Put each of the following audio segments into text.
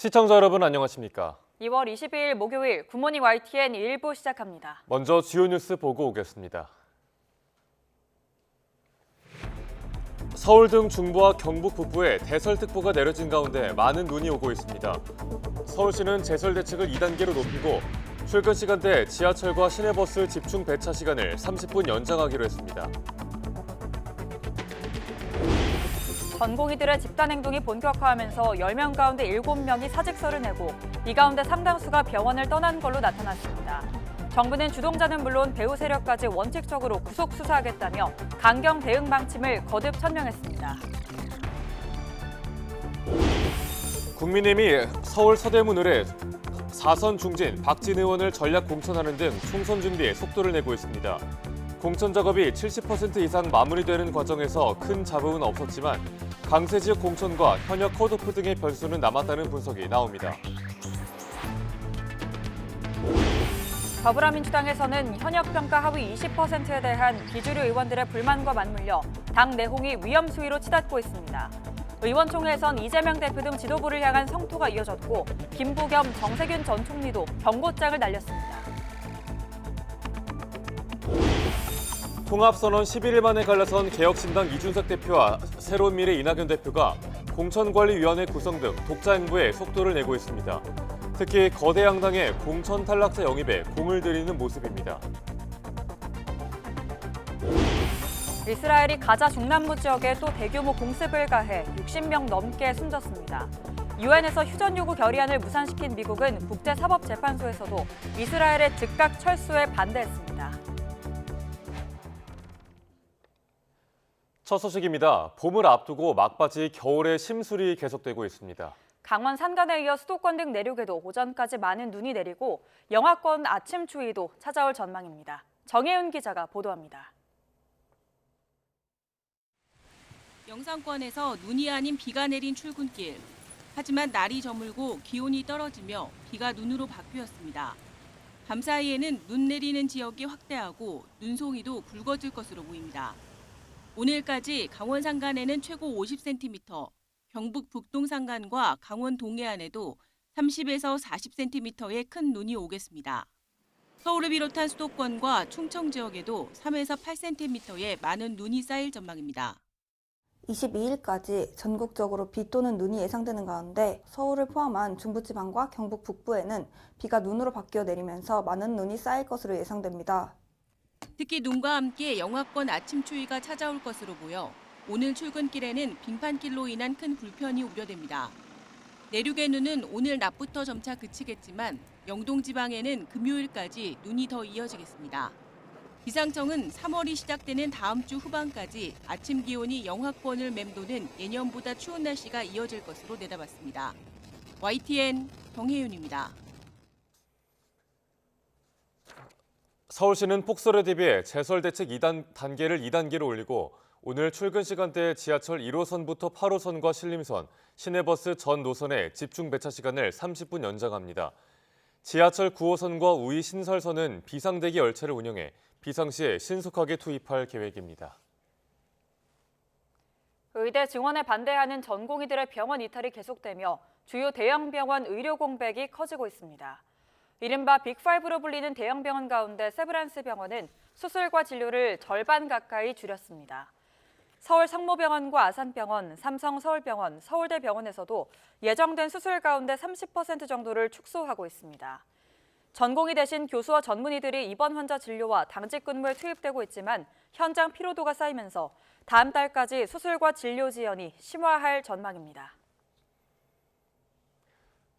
시청자 여러분 안녕하십니까? 2월 22일 목요일 굿모닝 YTN 1부 시작합니다. 먼저 주요 뉴스 보고 오겠습니다. 서울 등 중부와 경북 북부에 대설특보가 내려진 가운데 많은 눈이 오고 있습니다. 서울시는 제설 대책을 2단계로 높이고 출근 시간대 지하철과 시내버스 집중 배차 시간을 30분 연장하기로 했습니다. 전공의들의 집단 행동이 본격화하면서 10명 가운데 7명이 사직서를 내고 이 가운데 상당수가 병원을 떠난 걸로 나타났습니다. 정부는 주동자는 물론 배후 세력까지 원칙적으로 구속 수사하겠다며 강경 대응 방침을 거듭 천명했습니다. 국민의힘이 서울 서대문을에 4선 중진 박진 의원을 전략 공천하는 등 총선 준비에 속도를 내고 있습니다. 공천 작업이 70% 이상 마무리되는 과정에서 큰 잡음은 없었지만 강세 지역 공천과 현역 컷오프 등의 변수는 남았다는 분석이 나옵니다. 더불어민주당에서는 현역평가 하위 20%에 대한 비주류 의원들의 불만과 맞물려 당 내홍이 위험 수위로 치닫고 있습니다. 의원총회에선 이재명 대표 등 지도부를 향한 성토가 이어졌고 김부겸, 정세균 전 총리도 경고장을 날렸습니다. 통합선언 11일 만에 갈라선 개혁신당 이준석 대표와 새로운미래 이낙연 대표가 공천관리위원회 구성 등 독자 행보에 속도를 내고 있습니다. 특히 거대 양당의 공천 탈락자 영입에 공을 들이는 모습입니다. 이스라엘이 가자 중남부 지역에 또 대규모 공습을 가해 60명 넘게 숨졌습니다. 유엔에서 휴전 요구 결의안을 무산시킨 미국은 국제사법재판소에서도 이스라엘의 즉각 철수에 반대했습니다. 첫 소식입니다. 봄을 앞두고 막바지 겨울의 심술이 계속되고 있습니다. 강원 산간에 이어 수도권 등 내륙에도 오전까지 많은 눈이 내리고 영하권 아침 추위도 찾아올 전망입니다. 정혜은 기자가 보도합니다. 영상권에서 눈이 아닌 비가 내린 출근길. 하지만 날이 저물고 기온이 떨어지며 비가 눈으로 바뀌었습니다. 밤 사이에는 눈 내리는 지역이 확대하고 눈송이도 굵어질 것으로 보입니다. 오늘까지 강원 산간에는 최고 50cm, 경북 북동 산간과 강원 동해안에도 30에서 40cm의 큰 눈이 오겠습니다. 서울을 비롯한 수도권과 충청 지역에도 3에서 8cm의 많은 눈이 쌓일 전망입니다. 22일까지 전국적으로 비 또는 눈이 예상되는 가운데 서울을 포함한 중부지방과 경북 북부에는 비가 눈으로 바뀌어 내리면서 많은 눈이 쌓일 것으로 예상됩니다. 특히 눈과 함께 영하권 아침 추위가 찾아올 것으로 보여 오늘 출근길에는 빙판길로 인한 큰 불편이 우려됩니다. 내륙의 눈은 오늘 낮부터 점차 그치겠지만 영동 지방에는 금요일까지 눈이 더 이어지겠습니다. 기상청은 3월이 시작되는 다음 주 후반까지 아침 기온이 영하권을 맴도는 예년보다 추운 날씨가 이어질 것으로 내다봤습니다. YTN 정혜윤입니다. 서울시는 폭설에 대비해 제설 대책 2단계를 2단계로 올리고 오늘 출근 시간대 지하철 1호선부터 8호선과 신림선, 시내버스 전 노선의 집중 배차 시간을 30분 연장합니다. 지하철 9호선과 우이 신설선은 비상대기 열차를 운영해 비상시에 신속하게 투입할 계획입니다. 의대 증원에 반대하는 전공의들의 병원 이탈이 계속되며 주요 대형 병원 의료 공백이 커지고 있습니다. 이른바 빅5로 불리는 대형 병원 가운데 세브란스 병원은 수술과 진료를 절반 가까이 줄였습니다. 서울 성모병원과 아산병원, 삼성서울병원, 서울대병원에서도 예정된 수술 가운데 30% 정도를 축소하고 있습니다. 전공의 대신 교수와 전문의들이 입원 환자 진료와 당직 근무에 투입되고 있지만 현장 피로도가 쌓이면서 다음 달까지 수술과 진료 지연이 심화할 전망입니다.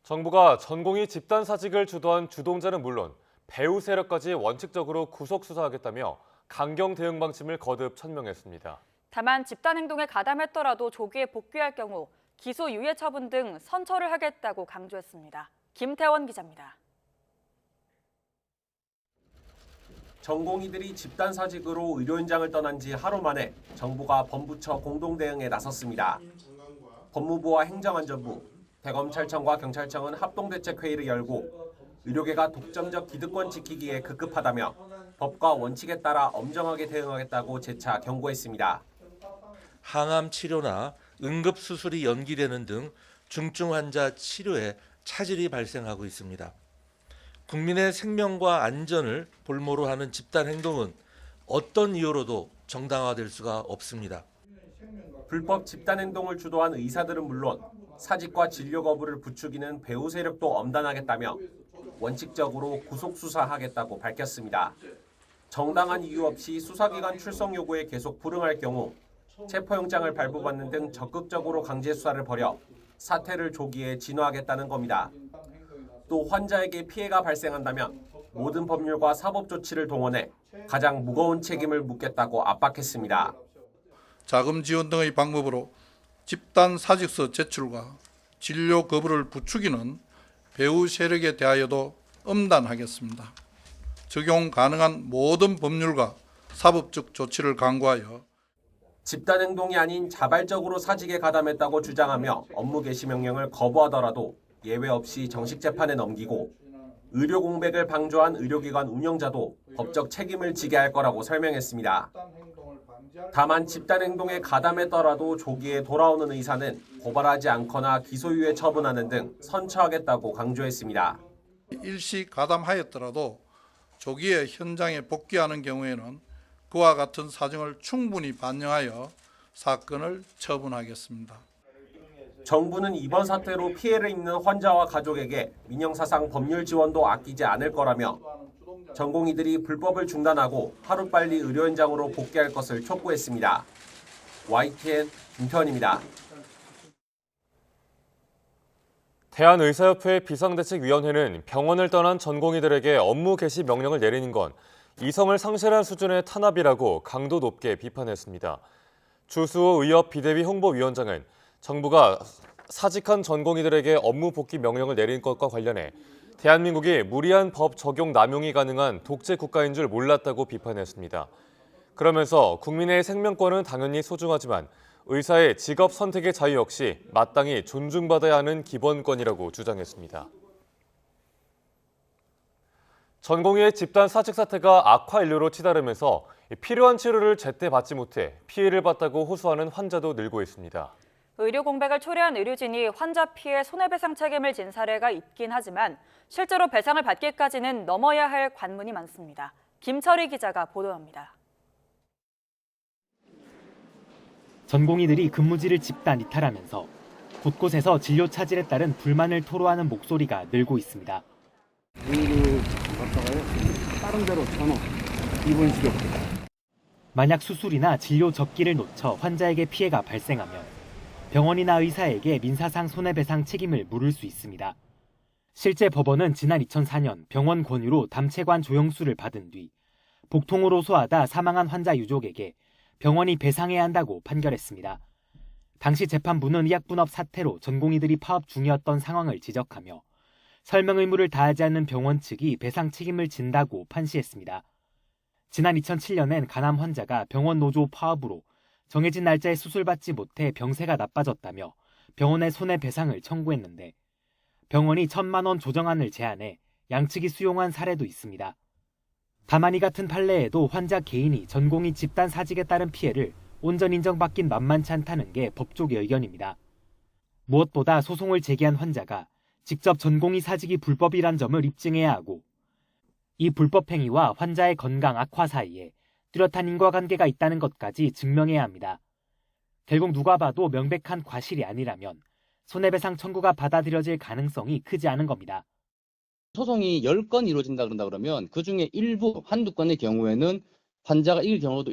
정부가 전공의 집단 사직을 주도한 주동자는 물론 배후 세력까지 원칙적으로 구속 수사하겠다며 강경 대응 방침을 거듭 천명했습니다. 다만 집단 행동에 가담했더라도 조기에 복귀할 경우 기소 유예 처분 등 선처를 하겠다고 강조했습니다. 김태원 기자입니다. 전공의들이 집단 사직으로 의료 현장을 떠난 지 하루 만에 정부가 범부처 공동 대응에 나섰습니다. 법무부와 행정안전부, 대검찰청과 경찰청은 합동대책회의를 열고 의료계가 독점적 기득권 지키기에 급급하다며 법과 원칙에 따라 엄정하게 대응하겠다고 재차 경고했습니다. 항암 치료나 응급 수술이 연기되는 등 중증 환자 치료에 차질이 발생하고 있습니다. 국민의 생명과 안전을 볼모로 하는 집단 행동은 어떤 이유로도 정당화될 수가 없습니다. 불법 집단 행동을 주도한 의사들은 물론 사직과 진료 거부를 부추기는 배후 세력도 엄단하겠다며 원칙적으로 구속 수사하겠다고 밝혔습니다. 정당한 이유 없이 수사기관 출석 요구에 계속 불응할 경우 체포영장을 발부받는 등 적극적으로 강제 수사를 벌여 사태를 조기에 진화하겠다는 겁니다. 또 환자에게 피해가 발생한다면 모든 법률과 사법 조치를 동원해 가장 무거운 책임을 묻겠다고 압박했습니다. 자금 지원 등의 방법으로 집단 사직서 제출과 진료 거부를 부추기는 배후 세력에 대하여도 엄단하겠습니다. 적용 가능한 모든 법률과 사법적 조치를 강구하여 집단 행동이 아닌 자발적으로 사직에 가담했다고 주장하며 업무 개시 명령을 거부하더라도 예외 없이 정식 재판에 넘기고 의료 공백을 방조한 의료기관 운영자도 법적 책임을 지게 할 거라고 설명했습니다. 다만 집단 행동에 가담했더라도 조기에 돌아오는 의사는 고발하지 않거나 기소유예 처분하는 등 선처하겠다고 강조했습니다. 일시 가담하였더라도 조기에 현장에 복귀하는 경우에는 그와 같은 사정을 충분히 반영하여 사건을 처분하겠습니다. 정부는 이번 사태로 피해를 입는 환자와 가족에게 민영사상 법률 지원도 아끼지 않을 거라며 전공의들이 불법을 중단하고 하루빨리 의료 현장으로 복귀할 것을 촉구했습니다. YTN 김태원입니다. 대한의사협회 비상대책위원회는 병원을 떠난 전공의들에게 업무 개시 명령을 내리는 건 이성을 상실한 수준의 탄압이라고 강도 높게 비판했습니다. 주수호 의협 비대위 홍보위원장은 정부가 사직한 전공의들에게 업무 복귀 명령을 내린 것과 관련해 대한민국이 무리한 법 적용 남용이 가능한 독재 국가인 줄 몰랐다고 비판했습니다. 그러면서 국민의 생명권은 당연히 소중하지만 의사의 직업 선택의 자유 역시 마땅히 존중받아야 하는 기본권이라고 주장했습니다. 전공의의 집단 사직 사태가 악화 인류로 치달으면서 필요한 치료를 제때 받지 못해 피해를 봤다고 호소하는 환자도 늘고 있습니다. 의료 공백을 초래한 의료진이 환자 피해 손해배상 책임을 진 사례가 있긴 하지만 실제로 배상을 받기까지는 넘어야 할 관문이 많습니다. 김철희 기자가 보도합니다. 전공의들이 근무지를 집단 이탈하면서 곳곳에서 진료 차질에 따른 불만을 토로하는 목소리가 늘고 있습니다. 의료 갔다가요 다른 데로 전원 이번 식으로. 만약 수술이나 진료 접기를 놓쳐 환자에게 피해가 발생하면 병원이나 의사에게 민사상 손해배상 책임을 물을 수 있습니다. 실제 법원은 지난 2004년 병원 권유로 담체관 조영수를 받은 뒤 복통으로 소하다 사망한 환자 유족에게 병원이 배상해야 한다고 판결했습니다. 당시 재판부는 의약분업 사태로 전공의들이 파업 중이었던 상황을 지적하며 설명 의무를 다하지 않는 병원 측이 배상 책임을 진다고 판시했습니다. 지난 2007년엔 간암 환자가 병원 노조 파업으로 정해진 날짜에 수술받지 못해 병세가 나빠졌다며 병원에 손해배상을 청구했는데 병원이 1,000만 원 조정안을 제안해 양측이 수용한 사례도 있습니다. 다만 이 같은 판례에도 환자 개인이 전공의 집단 사직에 따른 피해를 온전 인정받긴 만만치 않다는 게 법조계 의견입니다. 무엇보다 소송을 제기한 환자가 직접 전공의 사직이 불법이란 점을 입증해야 하고 이 불법 행위와 환자의 건강 악화 사이에 뚜렷한 인과관계가 있다는 것까지 증명해야 합니다. 결국 누가 봐도 명백한 과실이 아니라면 손해배상 청구가 받아들여질 가능성이 크지 않은 겁니다. 소송이 10건 이루어진다 그러면 그중에 일부, 한두 건의 경우에는 환자가 이길 경우도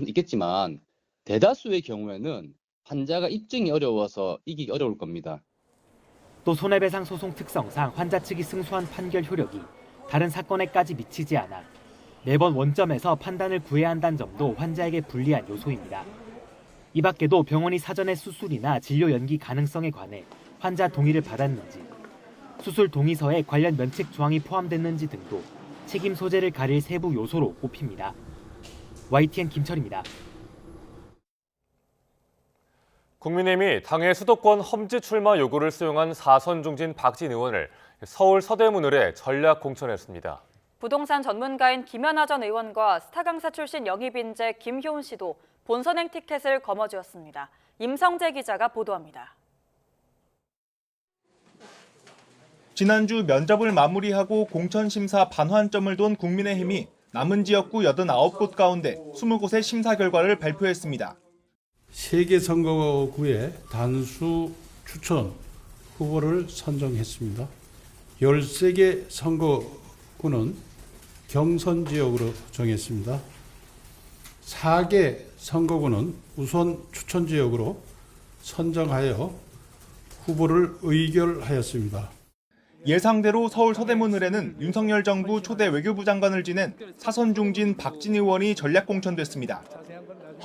있겠지만 대다수의 경우에는 환자가 입증이 어려워서 이기기 어려울 겁니다. 또 손해배상 소송 특성상 환자 측이 승소한 판결 효력이 다른 사건에까지 미치지 않아 매번 원점에서 판단을 구해야 한다는 점도 환자에게 불리한 요소입니다. 이 밖에도 병원이 사전에 수술이나 진료 연기 가능성에 관해 환자 동의를 받았는지, 수술 동의서에 관련 면책 조항이 포함됐는지 등도 책임 소재를 가릴 세부 요소로 꼽힙니다. YTN 김철입니다. 국민의힘이 당의 수도권 험지 출마 요구를 수용한 4선 중진 박진 의원을 서울 서대문을에 전략 공천했습니다. 부동산 전문가인 김연아 전 의원과 스타 강사 출신 영입 인재 김효은 씨도 본선행 티켓을 거머쥐었습니다. 임성재 기자가 보도합니다. 지난주 면접을 마무리하고 공천심사 반환점을 돈 국민의힘이 남은 지역구 89곳 가운데 20곳의 심사 결과를 발표했습니다. 3개 선거구에 단수 추천 후보를 선정했습니다. 13개 선거구는 경선 지역으로 정했습니다. 4개 선거구는 우선 추천 지역으로 선정하여 후보를 의결하였습니다. 예상대로 서울 서대문을에는 윤석열 정부 초대 외교부 장관을 지낸 사선 중진 박진 의원이 전략 공천됐습니다.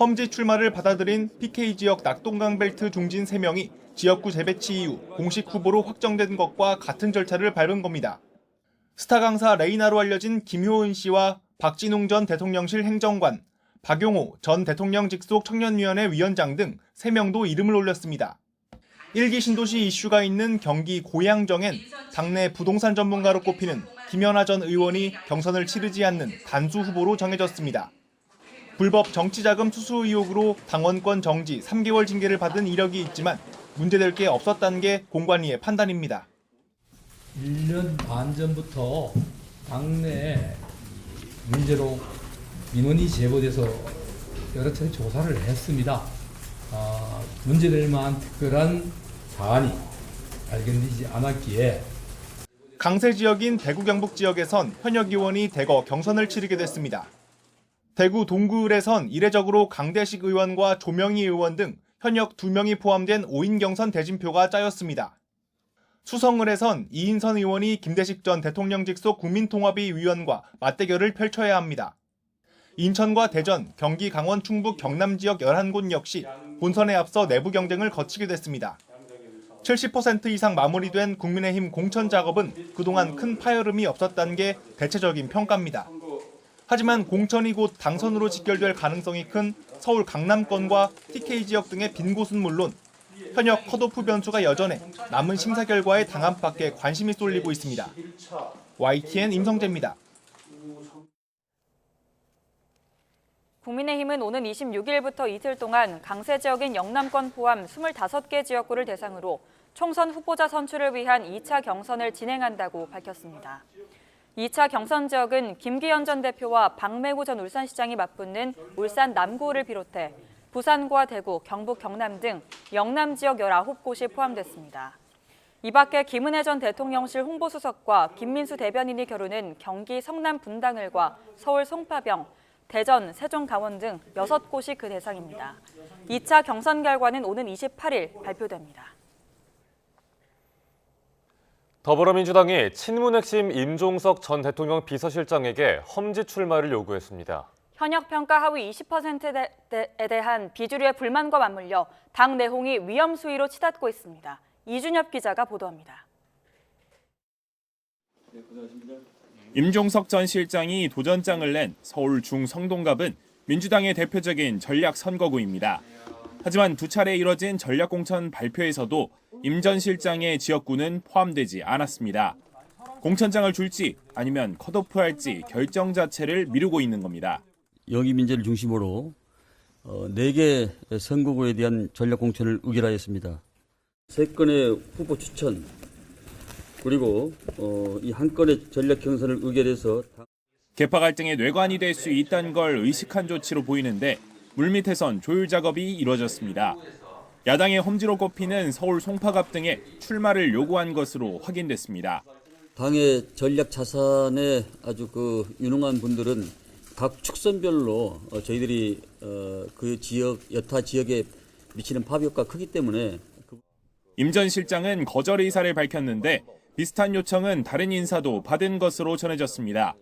험지 출마를 받아들인 PK 지역 낙동강 벨트 중진 3명이 지역구 재배치 이후 공식 후보로 확정된 것과 같은 절차를 밟은 겁니다. 스타 강사 레이나로 알려진 김효은 씨와 박진웅 전 대통령실 행정관, 박용호 전 대통령 직속 청년위원회 위원장 등 3명도 이름을 올렸습니다. 1기 신도시 이슈가 있는 경기 고양정엔 당내 부동산 전문가로 꼽히는 김연아 전 의원이 경선을 치르지 않는 단수 후보로 정해졌습니다. 불법 정치자금 수수 의혹으로 당원권 정지 3개월 징계를 받은 이력이 있지만 문제될 게 없었다는 게 공관위의 판단입니다. 1년 반 전부터 당내 문제로 민원이 제보돼서 여러 차례 조사를 했습니다. 문제될 만한 특별한 사안이 발견되지 않았기에 강세 지역인 대구 경북 지역에선 현역 의원이 대거 경선을 치르게 됐습니다. 대구 동구을에선 이례적으로 강대식 의원과 조명희 의원 등 현역 2명이 포함된 5인 경선 대진표가 짜였습니다. 수성을에선 이인선 의원이 김대식 전 대통령 직속 국민통합위 위원과 맞대결을 펼쳐야 합니다. 인천과 대전, 경기 강원 충북 경남 지역 11곳 역시 본선에 앞서 내부 경쟁을 거치게 됐습니다. 70% 이상 마무리된 국민의힘 공천 작업은 그동안 큰 파열음이 없었다는 게 대체적인 평가입니다. 하지만 공천이 곧 당선으로 직결될 가능성이 큰 서울 강남권과 TK 지역 등의 빈 곳은 물론 현역 컷오프 변수가 여전해 남은 심사 결과에 당합밖에 관심이 쏠리고 있습니다. YTN 임성재입니다. 국민의힘은 오는 26일부터 이틀 동안 강세 지역인 영남권 포함 25개 지역구를 대상으로 총선 후보자 선출을 위한 2차 경선을 진행한다고 밝혔습니다. 2차 경선 지역은 김기현 전 대표와 박매구 전 울산시장이 맞붙는 울산 남구를 비롯해 부산과 대구, 경북, 경남 등 영남 지역 19곳이 포함됐습니다. 이 밖에 김은혜 전 대통령실 홍보수석과 김민수 대변인이 겨루는 경기 성남 분당을과 서울 송파병, 대전, 세종, 강원 등 6곳이 그 대상입니다. 2차 경선 결과는 오는 28일 발표됩니다. 더불어민주당이 친문 핵심 임종석 전 대통령 비서실장에게 험지 출마를 요구했습니다. 현역 평가 하위 20%에 대한 비주류의 불만과 맞물려 당 내홍이 위험 수위로 치닫고 있습니다. 이준엽 기자가 보도합니다. 임종석 전 실장이 도전장을 낸 서울 중성동갑은 민주당의 대표적인 전략 선거구입니다. 하지만 두 차례 이뤄진 전략공천 발표에서도 임 전 실장의 지역구는 포함되지 않았습니다. 공천장을 줄지 아니면 컷오프할지 결정 자체를 미루고 있는 겁니다. 영입 민재를 중심으로 4개 선거구에 대한 전략공천을 의결하였습니다. 3건의 후보 추천 그리고 이 한 건의 전략 경선을 의결해서 계파 갈등의 뇌관이 될 수 있다는 걸 의식한 조치로 보이는데 물밑에선 조율 작업이 이뤄졌습니다. 야당의 험지로 꼽히는 서울 송파갑 등에 출마를 요구한 것으로 확인됐습니다. 당의 전략 자산에 아주 유능한 분들은 각 축선별로 저희들이 그 지역 여타 지역에 미치는 파급효과가 크기 때문에 임 전 실장은 거절 의사를 밝혔는데 비슷한 요청은 다른 인사도 받은 것으로 전해졌습니다.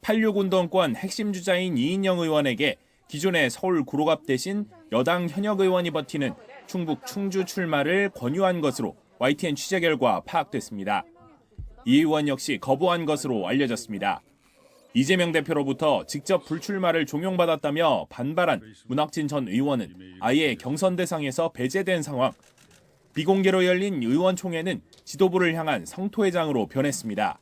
86 운동권 핵심 주자인 이인영 의원에게 기존의 서울 구로갑 대신 여당 현역 의원이 버티는 충북 충주 출마를 권유한 것으로 YTN 취재 결과 파악됐습니다. 이 의원 역시 거부한 것으로 알려졌습니다. 이재명 대표로부터 직접 불출마를 종용받았다며 반발한 문학진 전 의원은 아예 경선 대상에서 배제된 상황. 비공개로 열린 의원총회는 지도부를 향한 성토회장으로 변했습니다.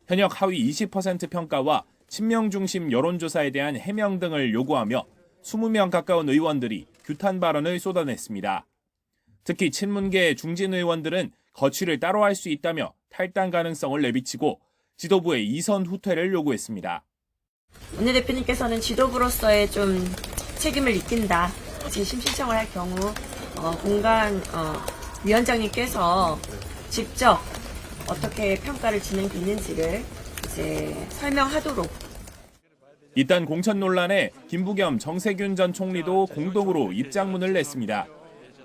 현역 하위 20% 평가와 친명 중심 여론조사에 대한 해명 등을 요구하며 20명 가까운 의원들이 규탄 발언을 쏟아냈습니다. 특히 친문계 중진 의원들은 거취를 따로 할 수 있다며 탈당 가능성을 내비치고 지도부의 이선 후퇴를 요구했습니다. 원내대표님께서는 지도부로서의 좀 책임을 느낀다. 재심 신청을 할 경우 위원장님께서 직접 어떻게 평가를 진행됐는지를 이제 설명하도록. 이딴 공천 논란에 김부겸, 정세균 전 총리도 공동으로 입장문을 냈습니다.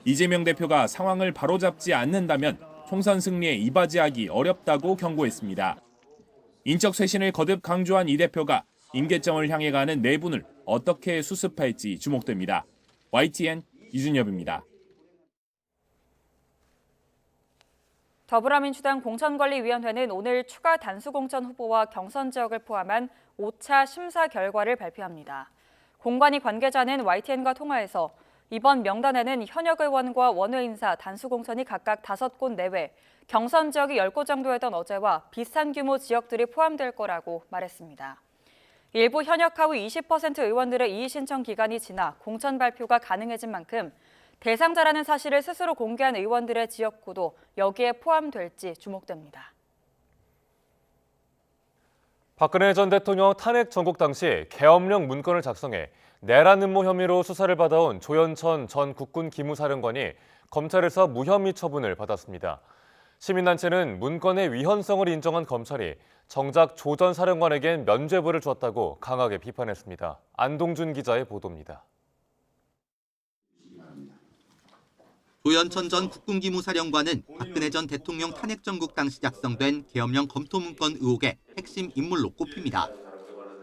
이재명 대표가 상황을 바로잡지 않는다면 총선 승리에 이바지하기 어렵다고 경고했습니다. 인적 쇄신을 거듭 강조한 이 대표가 임계점을 향해 가는 내분을 어떻게 수습할지 주목됩니다. YTN 이준엽입니다. 더불어민주당 공천관리위원회는 오늘 추가 단수공천 후보와 경선 지역을 포함한 5차 심사 결과를 발표합니다. 공관위 관계자는 YTN과 통화에서 이번 명단에는 현역 의원과 원외 인사 단수공천이 각각 5곳 내외, 경선 지역이 10곳 정도였던 어제와 비슷한 규모 지역들이 포함될 거라고 말했습니다. 일부 현역 하위 20% 의원들의 이의 신청 기간이 지나 공천 발표가 가능해진 만큼 대상자라는 사실을 스스로 공개한 의원들의 지역구도 여기에 포함될지 주목됩니다. 박근혜 전 대통령 탄핵 전국 당시 계엄령 문건을 작성해 내란 음모 혐의로 수사를 받아온 조현천 전 국군 기무사령관이 검찰에서 무혐의 처분을 받았습니다. 시민단체는 문건의 위헌성을 인정한 검찰이 정작 조 전 사령관에겐 면죄부를 줬다고 강하게 비판했습니다. 안동준 기자의 보도입니다. 조현천 전 국군기무사령관은 박근혜 전 대통령 탄핵 전국 당시 작성된 계엄령 검토 문건 의혹의 핵심 인물로 꼽힙니다.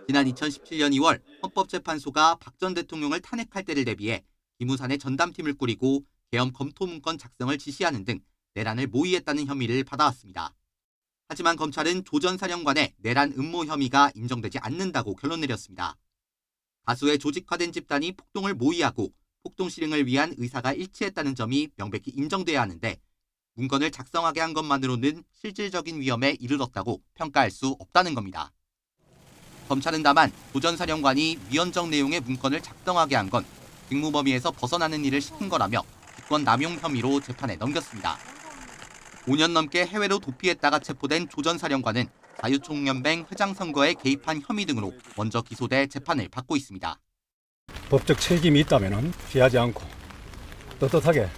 지난 2017년 2월 헌법재판소가 박 전 대통령을 탄핵할 때를 대비해 기무산의 전담팀을 꾸리고 계엄 검토 문건 작성을 지시하는 등 내란을 모의했다는 혐의를 받아왔습니다. 하지만 검찰은 조 전 사령관의 내란 음모 혐의가 인정되지 않는다고 결론 내렸습니다. 다수의 조직화된 집단이 폭동을 모의하고 폭동 실행을 위한 의사가 일치했다는 점이 명백히 인정돼야 하는데 문건을 작성하게 한 것만으로는 실질적인 위험에 이르렀다고 평가할 수 없다는 겁니다. 검찰은 다만 조 전 사령관이 위헌적 내용의 문건을 작성하게 한 건 직무 범위에서 벗어나는 일을 시킨 거라며 직권 남용 혐의로 재판에 넘겼습니다. 5년 넘게 해외로 도피했다가 체포된 조 전 사령관은 자유총연맹 회장 선거에 개입한 혐의 등으로 먼저 기소돼 재판을 받고 있습니다. 법적 책임이 있다면 피하지 않고 떳떳하게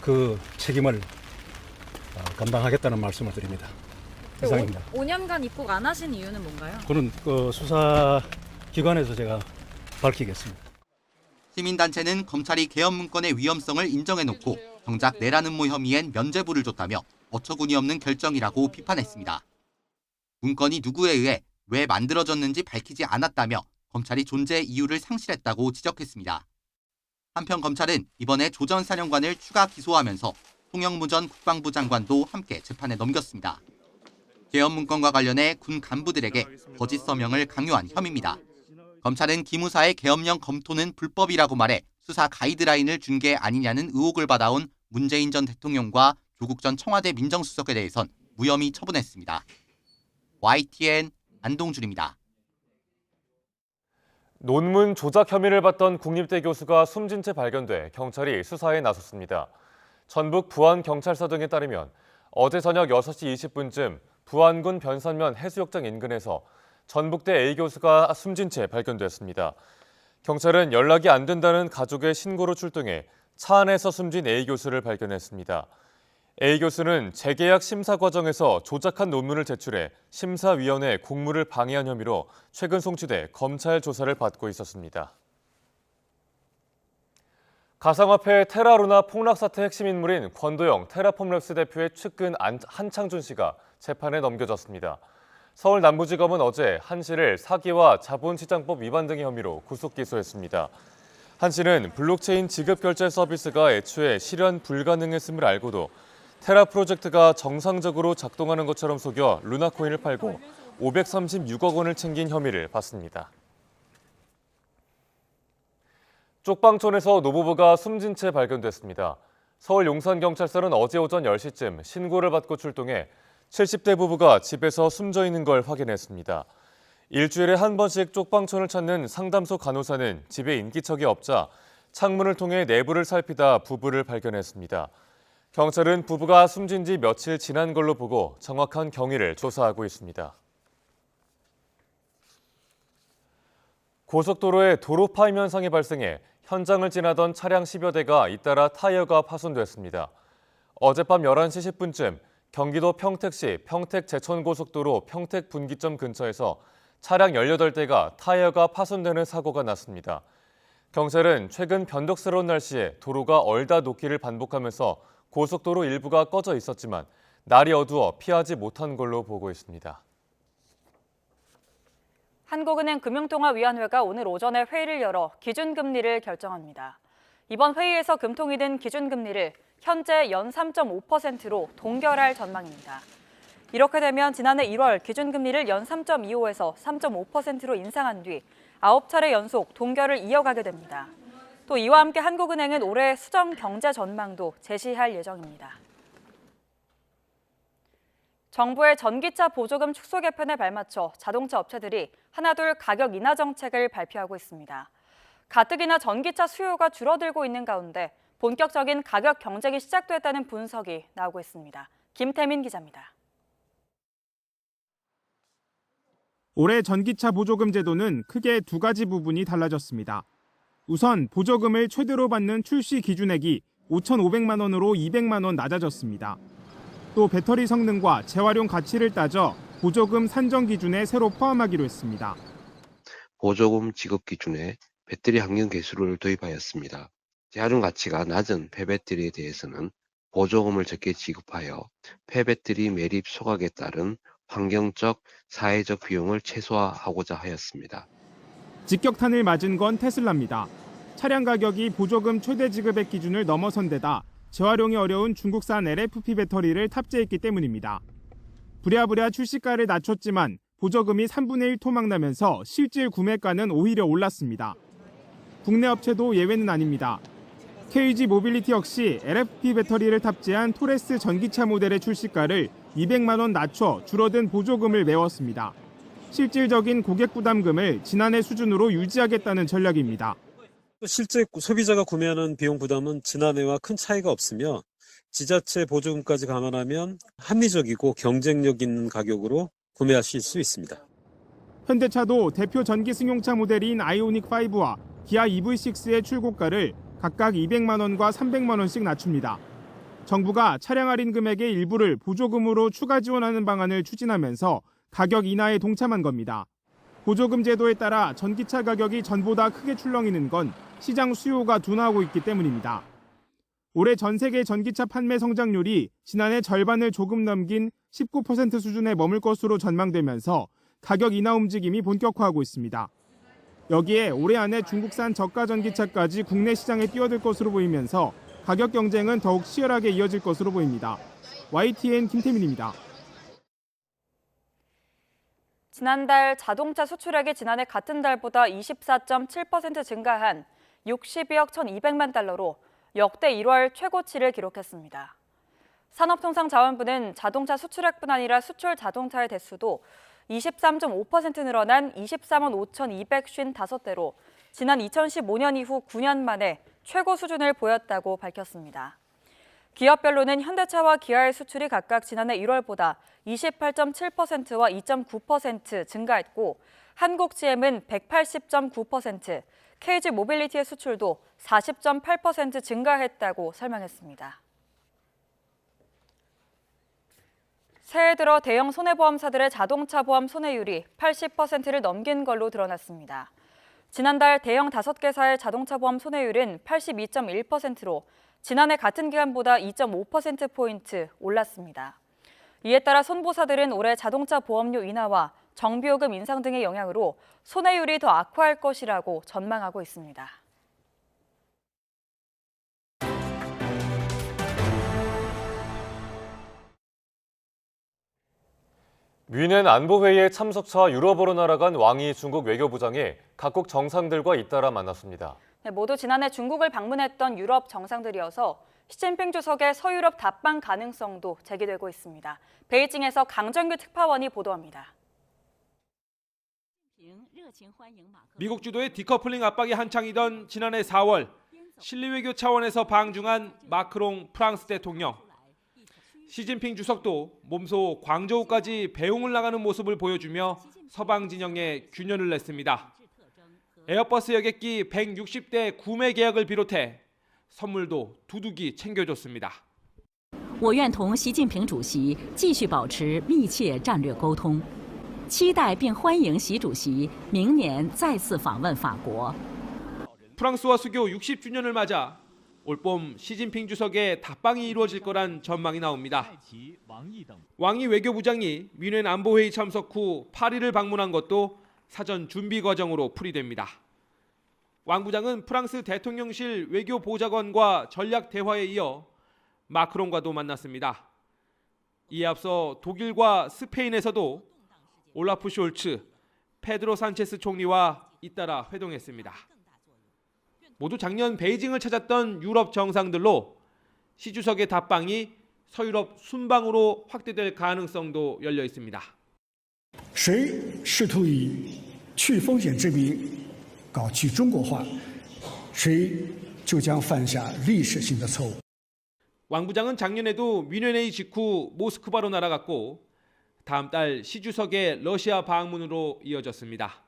그 책임을 감당하겠다는 말씀을 드립니다. 이상입니다. 5년간 입국 안 하신 이유는 뭔가요? 그는 수사기관에서 제가 밝히겠습니다. 시민단체는 검찰이 계엄 문건의 위험성을 인정해놓고 정작 내란 음모 혐의엔 면죄부를 줬다며 어처구니없는 결정이라고 비판했습니다. 문건이 누구에 의해 왜 만들어졌는지 밝히지 않았다며 검찰이 존재 이유를 상실했다고 지적했습니다. 한편 검찰은 이번에 조 전 사령관을 추가 기소하면서 송영무 전 국방부 장관도 함께 재판에 넘겼습니다. 계엄 문건과 관련해 군 간부들에게 거짓 서명을 강요한 혐의입니다. 검찰은 기무사의 계엄령 검토는 불법이라고 말해 수사 가이드라인을 준 게 아니냐는 의혹을 받아온 문재인 전 대통령과 조국 전 청와대 민정수석에 대해선 무혐의 처분했습니다. YTN 안동준입니다. 논문 조작 혐의를 받던 국립대 교수가 숨진 채 발견돼 경찰이 수사에 나섰습니다. 전북 부안경찰서 등에 따르면 어제 저녁 6시 20분쯤 부안군 변산면 해수욕장 인근에서 전북대 A 교수가 숨진 채 발견됐습니다. 경찰은 연락이 안 된다는 가족의 신고로 출동해 차 안에서 숨진 A 교수를 발견했습니다. A 교수는 재계약 심사 과정에서 조작한 논문을 제출해 심사위원회 공무를 방해한 혐의로 최근 송치돼 검찰 조사를 받고 있었습니다. 가상화폐 테라루나 폭락 사태 핵심 인물인 권도영 테라폼랩스 대표의 측근 한창준 씨가 재판에 넘겨졌습니다. 서울 남부지검은 어제 한 씨를 사기와 자본시장법 위반 등의 혐의로 구속 기소했습니다. 한 씨는 블록체인 지급결제 서비스가 애초에 실현 불가능했음을 알고도 테라 프로젝트가 정상적으로 작동하는 것처럼 속여 루나코인을 팔고 536억 원을 챙긴 혐의를 받습니다. 쪽방촌에서 노부부가 숨진 채 발견됐습니다. 서울 용산경찰서는 어제 오전 10시쯤 신고를 받고 출동해 70대 부부가 집에서 숨져 있는 걸 확인했습니다. 일주일에 한 번씩 쪽방촌을 찾는 상담소 간호사는 집에 인기척이 없자 창문을 통해 내부를 살피다 부부를 발견했습니다. 경찰은 부부가 숨진 지 며칠 지난 걸로 보고 정확한 경위를 조사하고 있습니다. 고속도로에 도로 파임 현상이 발생해 현장을 지나던 차량 10여 대가 잇따라 타이어가 파손됐습니다. 어젯밤 11시 10분쯤 경기도 평택시 평택제천고속도로 평택분기점 근처에서 차량 18대가 타이어가 파손되는 사고가 났습니다. 경찰은 최근 변덕스러운 날씨에 도로가 얼다 녹기를 반복하면서 고속도로 일부가 꺼져 있었지만 날이 어두워 피하지 못한 걸로 보고 있습니다. 한국은행 금융통화위원회가 오늘 오전에 회의를 열어 기준금리를 결정합니다. 이번 회의에서 금통이 든 기준금리를 현재 연 3.5%로 동결할 전망입니다. 이렇게 되면 지난해 1월 기준금리를 연 3.25에서 3.5%로 인상한 뒤 9차례 연속 동결을 이어가게 됩니다. 또 이와 함께 한국은행은 올해 수정 경제 전망도 제시할 예정입니다. 정부의 전기차 보조금 축소 개편에 발맞춰 자동차 업체들이 하나둘 가격 인하 정책을 발표하고 있습니다. 가뜩이나 전기차 수요가 줄어들고 있는 가운데 본격적인 가격 경쟁이 시작됐다는 분석이 나오고 있습니다. 김태민 기자입니다. 올해 전기차 보조금 제도는 크게 두 가지 부분이 달라졌습니다. 우선 보조금을 최대로 받는 출시 기준액이 5,500만 원으로 200만 원 낮아졌습니다. 또 배터리 성능과 재활용 가치를 따져 보조금 산정 기준에 새로 포함하기로 했습니다. 보조금 지급 기준에 배터리 환경 계수를 도입하였습니다. 재활용 가치가 낮은 폐배터리에 대해서는 보조금을 적게 지급하여 폐배터리 매립 소각에 따른 환경적, 사회적 비용을 최소화하고자 하였습니다. 직격탄을 맞은 건 테슬라입니다. 차량 가격이 보조금 최대 지급액 기준을 넘어선 데다 재활용이 어려운 중국산 LFP 배터리를 탑재했기 때문입니다. 부랴부랴 출시가를 낮췄지만 보조금이 3분의 1 토막나면서 실질 구매가는 오히려 올랐습니다. 국내 업체도 예외는 아닙니다. KG 모빌리티 역시 LFP 배터리를 탑재한 토레스 전기차 모델의 출시가를 200만 원 낮춰 줄어든 보조금을 메웠습니다. 실질적인 고객 부담금을 지난해 수준으로 유지하겠다는 전략입니다. 실제 소비자가 구매하는 비용 부담은 지난해와 큰 차이가 없으며 지자체 보조금까지 감안하면 합리적이고 경쟁력 있는 가격으로 구매하실 수 있습니다. 현대차도 대표 전기 승용차 모델인 아이오닉5와 기아 EV6의 출고가를 각각 200만 원과 300만 원씩 낮춥니다. 정부가 차량 할인 금액의 일부를 보조금으로 추가 지원하는 방안을 추진하면서 가격 인하에 동참한 겁니다. 보조금 제도에 따라 전기차 가격이 전보다 크게 출렁이는 건 시장 수요가 둔화하고 있기 때문입니다. 올해 전 세계 전기차 판매 성장률이 지난해 절반을 조금 넘긴 19% 수준에 머물 것으로 전망되면서 가격 인하 움직임이 본격화하고 있습니다. 여기에 올해 안에 중국산 저가 전기차까지 국내 시장에 뛰어들 것으로 보이면서 가격 경쟁은 더욱 치열하게 이어질 것으로 보입니다. YTN 김태민입니다. 지난달 자동차 수출액이 지난해 같은 달보다 24.7% 증가한 62억 1,200만 달러로 역대 1월 최고치를 기록했습니다. 산업통상자원부는 자동차 수출액뿐 아니라 수출 자동차의 대수도 23.5% 늘어난 23만 5,255대로 지난 2015년 이후 9년 만에 최고 수준을 보였다고 밝혔습니다. 기업별로는 현대차와 기아의 수출이 각각 지난해 1월보다 28.7%와 2.9% 증가했고 한국 GM은 180.9%, KG 모빌리티의 수출도 40.8% 증가했다고 설명했습니다. 새해 들어 대형 손해보험사들의 자동차 보험 손해율이 80%를 넘긴 걸로 드러났습니다. 지난달 대형 5개사의 자동차 보험 손해율은 82.1%로 지난해 같은 기간보다 2.5%포인트 올랐습니다. 이에 따라 손보사들은 올해 자동차 보험료 인하와 정비요금 인상 등의 영향으로 손해율이 더 악화할 것이라고 전망하고 있습니다. 뮌헨 안보회의에 참석차 유럽으로 날아간 왕이 중국 외교부장이 각국 정상들과 잇따라 만났습니다. 네, 모두 지난해 중국을 방문했던 유럽 정상들이어서 시진핑 주석의 서유럽 답방 가능성도 제기되고 있습니다. 베이징에서 강정규 특파원이 보도합니다. 미국 주도의 디커플링 압박이 한창이던 지난해 4월 실리외교 차원에서 방중한 마크롱 프랑스 대통령. 시진핑 주석도 몸소 광저우까지 배웅을 나가는 모습을 보여주며 서방 진영에 균열을 냈습니다. 에어버스 여객기 160대 구매 계약을 비롯해 선물도 두둑이 챙겨줬습니다. 我愿同习近平主席继续保持密切战略沟通，期待并欢迎习主席明年再次访问法国。 프랑스와 수교 60주년을 맞아 올봄 시진핑 주석의 답방이 이루어질 거란 전망이 나옵니다. 왕이 외교부장이 민회 안보회의 참석 후 파리를 방문한 것도 사전 준비 과정으로 풀이됩니다. 왕 부장은 프랑스 대통령실 외교보좌관과 전략 대화에 이어 마크롱과도 만났습니다. 이에 앞서 독일과 스페인에서도 올라프 숄츠, 페드로 산체스 총리와 잇따라 회동했습니다. 모두 작년 베이징을 찾았던 유럽 정상들로 시 주석의 답방이 서유럽 순방으로 확대될 가능성도 열려 있습니다. 谁试图以去风险之名搞去中国化，谁就将犯下历史性的错误。 왕 부장은 작년에도 민회회의 직후 모스크바로 날아갔고 다음 달 시 주석의 러시아 방문으로 이어졌습니다.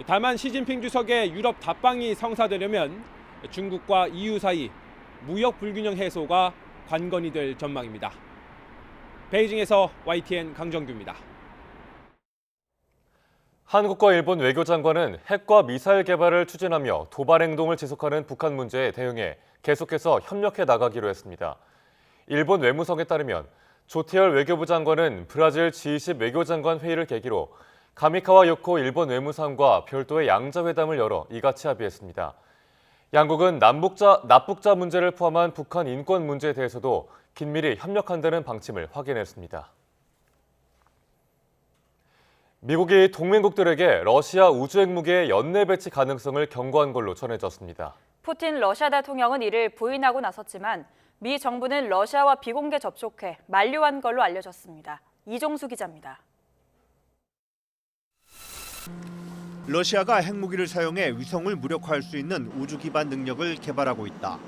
다만 시진핑 주석의 유럽 답방이 성사되려면 중국과 EU 사이 무역 불균형 해소가 관건이 될 전망입니다. 베이징에서 YTN 강정규입니다. 한국과 일본 외교장관은 핵과 미사일 개발을 추진하며 도발 행동을 지속하는 북한 문제에 대응해 계속해서 협력해 나가기로 했습니다. 일본 외무성에 따르면 조태열 외교부 장관은 브라질 G20 외교장관 회의를 계기로 가미카와 요코 일본 외무상과 별도의 양자회담을 열어 이같이 합의했습니다. 양국은 납북자 문제를 포함한 북한 인권 문제에 대해서도 긴밀히 협력한다는 방침을 확인했습니다. 미국이 동맹국들에게 러시아 우주핵무기의 연내 배치 가능성을 경고한 걸로 전해졌습니다. 푸틴 러시아 대통령은 이를 부인하고 나섰지만 미 정부는 러시아와 비공개 접촉해 만류한 걸로 알려졌습니다. 이종수 기자입니다. 러시아가 핵무기를 사용해 위성을 무력화할 수 있는 우주 기반 능력을 개발하고 있다.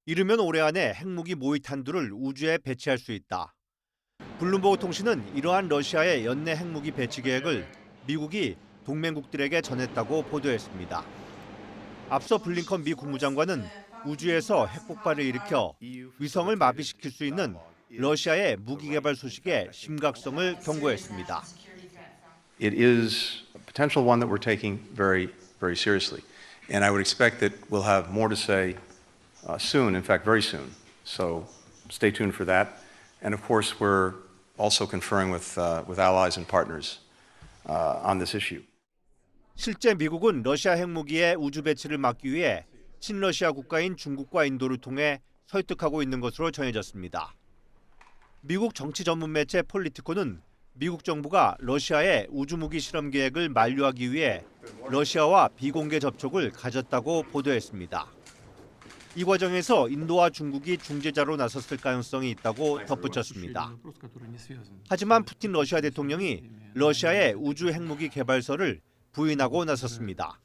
이르면 올해 안에 핵무기 모의 탄두를 우주에 배치할 수 있다. 블룸버그 통신은 이러한 러시아의 연내 핵무기 배치 계획을 미국이 동맹국들에게 전했다고 보도했습니다. 앞서 블링컨 미 국무장관은 우주에서 핵폭발을 일으켜 위성을 마비시킬 수 있는 러시아의 무기 개발 소식의 심각성을 경고했습니다. It is a potential one that we're taking very, very seriously. And I would expect that we'll have more to say soon, in fact, very soon. So stay tuned for that. And of course, we're also conferring with allies and partners on this issue. 실제 미국은 러시아 핵무기의 우주 배치를 막기 위해 친러시아 국가인 중국과 인도를 통해 설득하고 있는 것으로 전해졌습니다. 미국 정치 전문 매체 폴리티코는 미국 정부가 러시아의 우주무기 실험 계획을 만류하기 위해 러시아와 비공개 접촉을 가졌다고 보도했습니다. 이 과정에서 인도와 중국이 중재자로 나섰을 가능성이 있다고 덧붙였습니다. 하지만 푸틴 러시아 대통령이 러시아의 우주 핵무기 개발설을 부인하고 나섰습니다.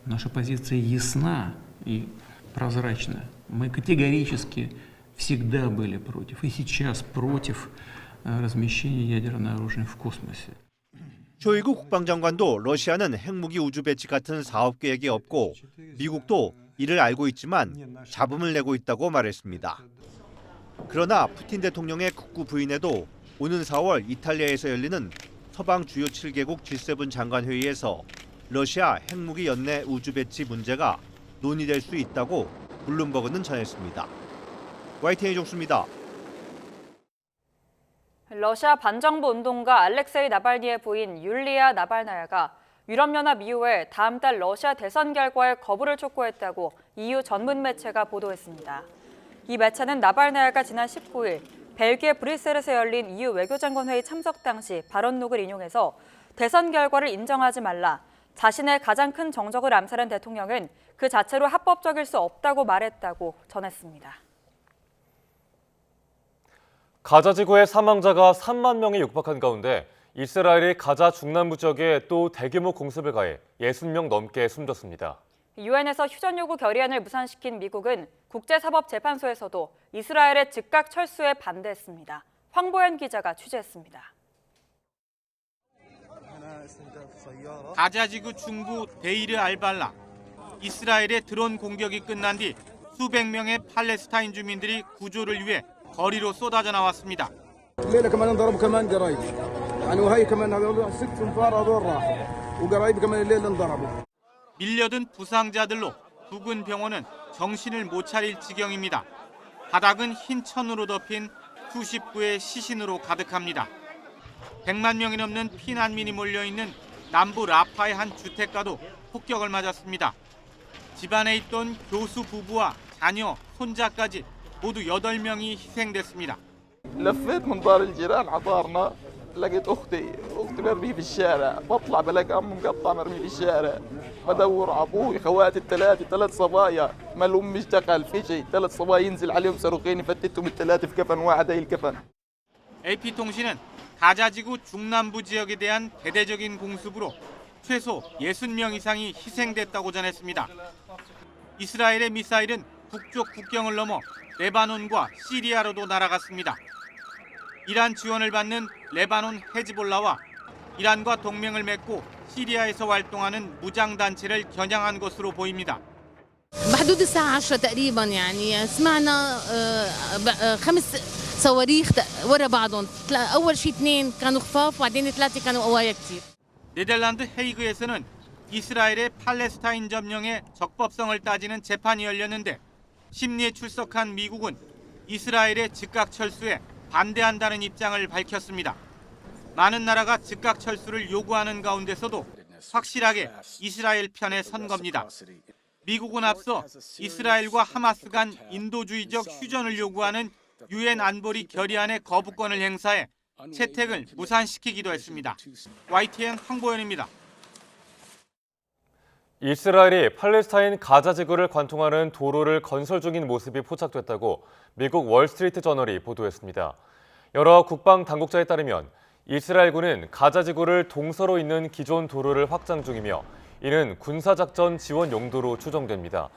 Наша позиция ясна и прозрачна. Мы категорически всегда были против и сейчас против размещения ядерного оружия в космосе. 쇼이구 국방장관도 러시아는 핵무기 우주 배치 같은 사업 계획이 없고 미국도 이를 알고 있지만 잡음을 내고 있다고 말했습니다. 그러나 푸틴 대통령의 극구 부인에도 오는 4월 이탈리아에서 열리는 서방 주요 7개국 G7 장관회의에서 러시아 핵무기 연내 우주 배치 문제가 논의될 수 있다고 블룸버그는 전했습니다. YTN 이종수입니다. 러시아 반정부 운동가 알렉세이 나발니의 부인 율리아 나발나야가 유럽연합 EU에 다음 달 러시아 대선 결과에 거부를 촉구했다고 EU 전문 매체가 보도했습니다. 이 매체는 나발나야가 지난 19일 벨기에 브뤼셀에서 열린 EU 외교장관 회의 참석 당시 발언록을 인용해서 대선 결과를 인정하지 말라, 자신의 가장 큰 정적을 암살한 대통령은 그 자체로 합법적일 수 없다고 말했다고 전했습니다. 가자 지구의 사망자가 3만 명에 육박한 가운데 이스라엘이 가자 중남부 지역에 또 대규모 공습을 가해 60명 넘게 숨졌습니다. 유엔에서 휴전 요구 결의안을 무산시킨 미국은 국제사법재판소에서도 이스라엘의 즉각 철수에 반대했습니다. 황보현 기자가 취재했습니다. 가자지구 중부 데이르 알발라. 이스라엘의 드론 공격이 끝난 뒤 수백 명의 팔레스타인 주민들이 구조를 위해 거리로 쏟아져 나왔습니다. 밀려든 부상자들로 부근 병원은 정신을 못 차릴 지경입니다. 바닥은 흰 천으로 덮인 수십 구의 시신으로 가득합니다. 100만 명이 넘는 피난민이 몰려있는 남부 라파의 한 주택가도 폭격을 맞았습니다. 집안에 있던 교수 부부와 자녀, 손자까지 모두 8명이 희생됐습니다. لفيت من دار الجيران على دارنا لقيت اختي مرمي في الشارع بطلع بلاقي امي مقطع مرمي في الشارع بدور على ابوي خواتي ثلاث صبايا ما لهم اشتغل في شيء 3 صبايا ينزل عليهم صاروخين يفتتهم الثلاثه في كفن واحد هي الكفن. AP통신은 가자지구 중남부 지역에 대한 대대적인 공습으로 최소 60명 이상이 희생됐다고 전했습니다. 이스라엘의 미사일은 북쪽 국경을 넘어 레바논과 시리아로도 날아갔습니다. 이란 지원을 받는 레바논 헤즈볼라와 이란과 동맹을 맺고 시리아에서 활동하는 무장단체를 겨냥한 것으로 보입니다. بحدود الساعة 10 تقريبا يعني سمعنا 5 صواريخ ورا بعضهم أول شيء 2 كانوا خفاف وبعدين 3 كانوا قوايا كتير. 네덜란드 헤이그에서는 이스라엘의 팔레스타인 점령의 적법성을 따지는 재판이 열렸는데 심리에 출석한 미국은 이스라엘의 즉각 철수에 반대한다는 입장을 밝혔습니다. 많은 나라가 즉각 철수를 요구하는 가운데서도 확실하게 이스라엘 편에 선 겁니다. 미국은 앞서 이스라엘과 하마스 간 인도주의적 휴전을 요구하는 유엔 안보리 결의안의 거부권을 행사해 채택을 무산시키기도 했습니다. YTN 황보현입니다. 이스라엘이 팔레스타인 가자 지구를 관통하는 도로를 건설 중인 모습이 포착됐다고 미국 월스트리트 저널이 보도했습니다. 여러 국방 당국자에 따르면 이스라엘군은 가자 지구를 동서로 잇는 기존 도로를 확장 중이며 이는 군사작전 지원 용도로 추정됩니다.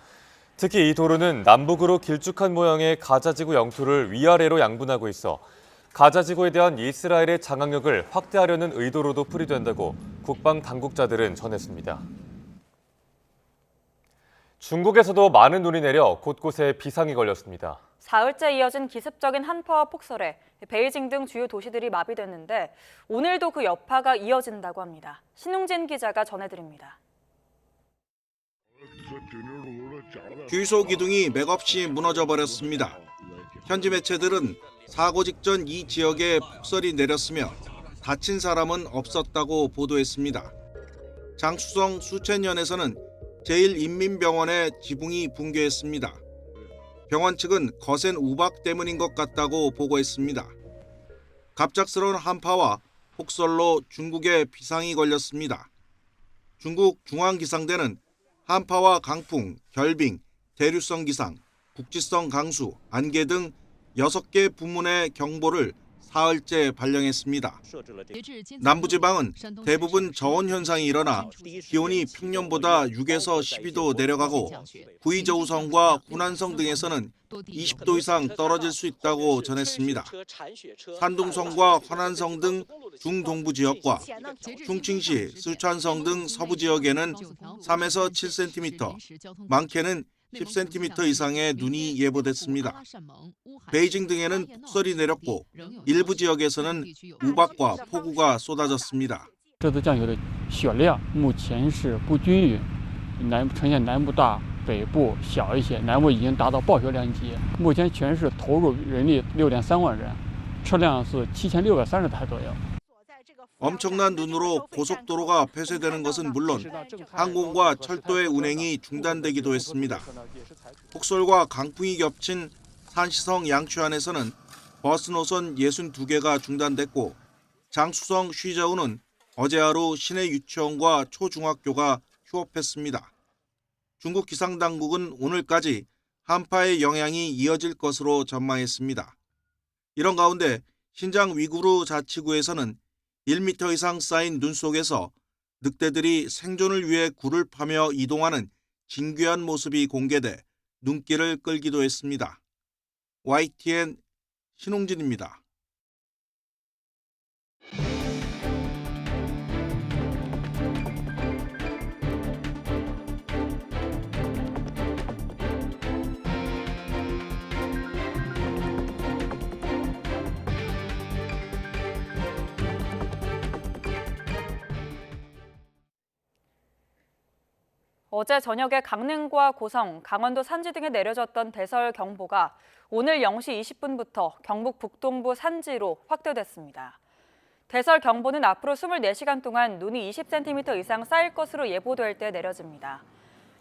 특히 이 도로는 남북으로 길쭉한 모양의 가자 지구 영토를 위아래로 양분하고 있어 가자 지구에 대한 이스라엘의 장악력을 확대하려는 의도로도 풀이된다고 국방 당국자들은 전했습니다. 중국에서도 많은 눈이 내려 곳곳에 비상이 걸렸습니다. 사흘째 이어진 기습적인 한파와 폭설에 베이징 등 주요 도시들이 마비됐는데 오늘도 그 여파가 이어진다고 합니다. 신웅진 기자가 전해드립니다. 규소 기둥이 맥없이 무너져 버렸습니다. 현지 매체들은 사고 직전 이 지역에 폭설이 내렸으며 다친 사람은 없었다고 보도했습니다. 장수성 수첸현에서는 제1인민병원의 지붕이 붕괴했습니다. 병원 측은 거센 우박 때문인 것 같다고 보고했습니다. 갑작스러운 한파와 폭설로 중국에 비상이 걸렸습니다. 중국 중앙기상대는 한파와 강풍, 결빙, 대류성 기상, 국지성 강수, 안개 등 6개 부문의 경보를 사흘째 발령했습니다. 남부지방은 대부분 저온 현상이 일어나 기온이 평년보다 6에서 12도 내려가고 구이저우성과 후난성 등에서는 20도 이상 떨어질 수 있다고 전했습니다. 산둥성과 화난성 등 중동부 지역과 충칭시, 스촨성 등 서부 지역에는 3에서 7cm, 많게는 10cm 이상의 눈이 예보됐습니다. 베이징 등에는 폭설이 내렸고 일부 지역에서는 우박과 폭우가 쏟아졌습니다. 这次降雪的雪量目前是不均匀，呈现南部大，北部小一些，南部已经达到暴雪量级。目前全市投入人力6.3万人，车辆是7630台左右。 엄청난 눈으로 고속도로가 폐쇄되는 것은 물론 항공과 철도의 운행이 중단되기도 했습니다. 폭설과 강풍이 겹친 산시성 양취안에서는 버스 노선 62개가 중단됐고 장수성 쉬저우는 어제 하루 시내 유치원과 초중학교가 휴업했습니다. 중국 기상당국은 오늘까지 한파의 영향이 이어질 것으로 전망했습니다. 이런 가운데 신장 위구르 자치구에서는 1m 이상 쌓인 눈 속에서 늑대들이 생존을 위해 굴을 파며 이동하는 진귀한 모습이 공개돼 눈길을 끌기도 했습니다. YTN 신홍진입니다. 어제 저녁에 강릉과 고성, 강원도 산지 등에 내려졌던 대설경보가 오늘 0시 20분부터 경북 북동부 산지로 확대됐습니다. 대설경보는 앞으로 24시간 동안 눈이 20cm 이상 쌓일 것으로 예보될 때 내려집니다.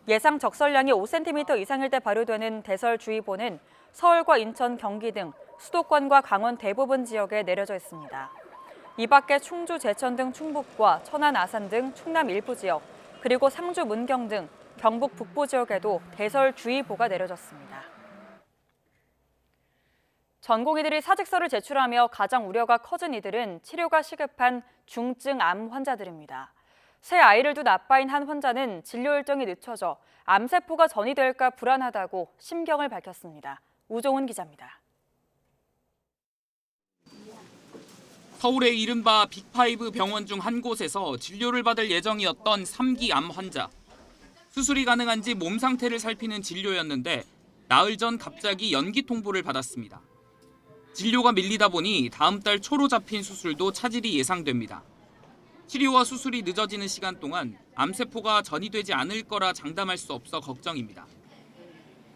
예상 적설량이 5cm 이상일 때 발효되는 대설주의보는 서울과 인천, 경기 등 수도권과 강원 대부분 지역에 내려져 있습니다. 이 밖에 충주, 제천 등 충북과 천안, 아산 등 충남 일부 지역, 그리고 상주, 문경 등 경북 북부 지역에도 대설주의보가 내려졌습니다. 전공의들이 사직서를 제출하며 가장 우려가 커진 이들은 치료가 시급한 중증 암 환자들입니다. 새 아이를 둔 아빠인 한 환자는 진료 일정이 늦춰져 암세포가 전이될까 불안하다고 심경을 밝혔습니다. 우종훈 기자입니다. 서울의 이른바 빅5 병원 중 한 곳에서 진료를 받을 예정이었던 3기 암 환자. 수술이 가능한지 몸 상태를 살피는 진료였는데 나흘 전 갑자기 연기 통보를 받았습니다. 진료가 밀리다 보니 다음 달 초로 잡힌 수술도 차질이 예상됩니다. 치료와 수술이 늦어지는 시간 동안 암세포가 전이되지 않을 거라 장담할 수 없어 걱정입니다.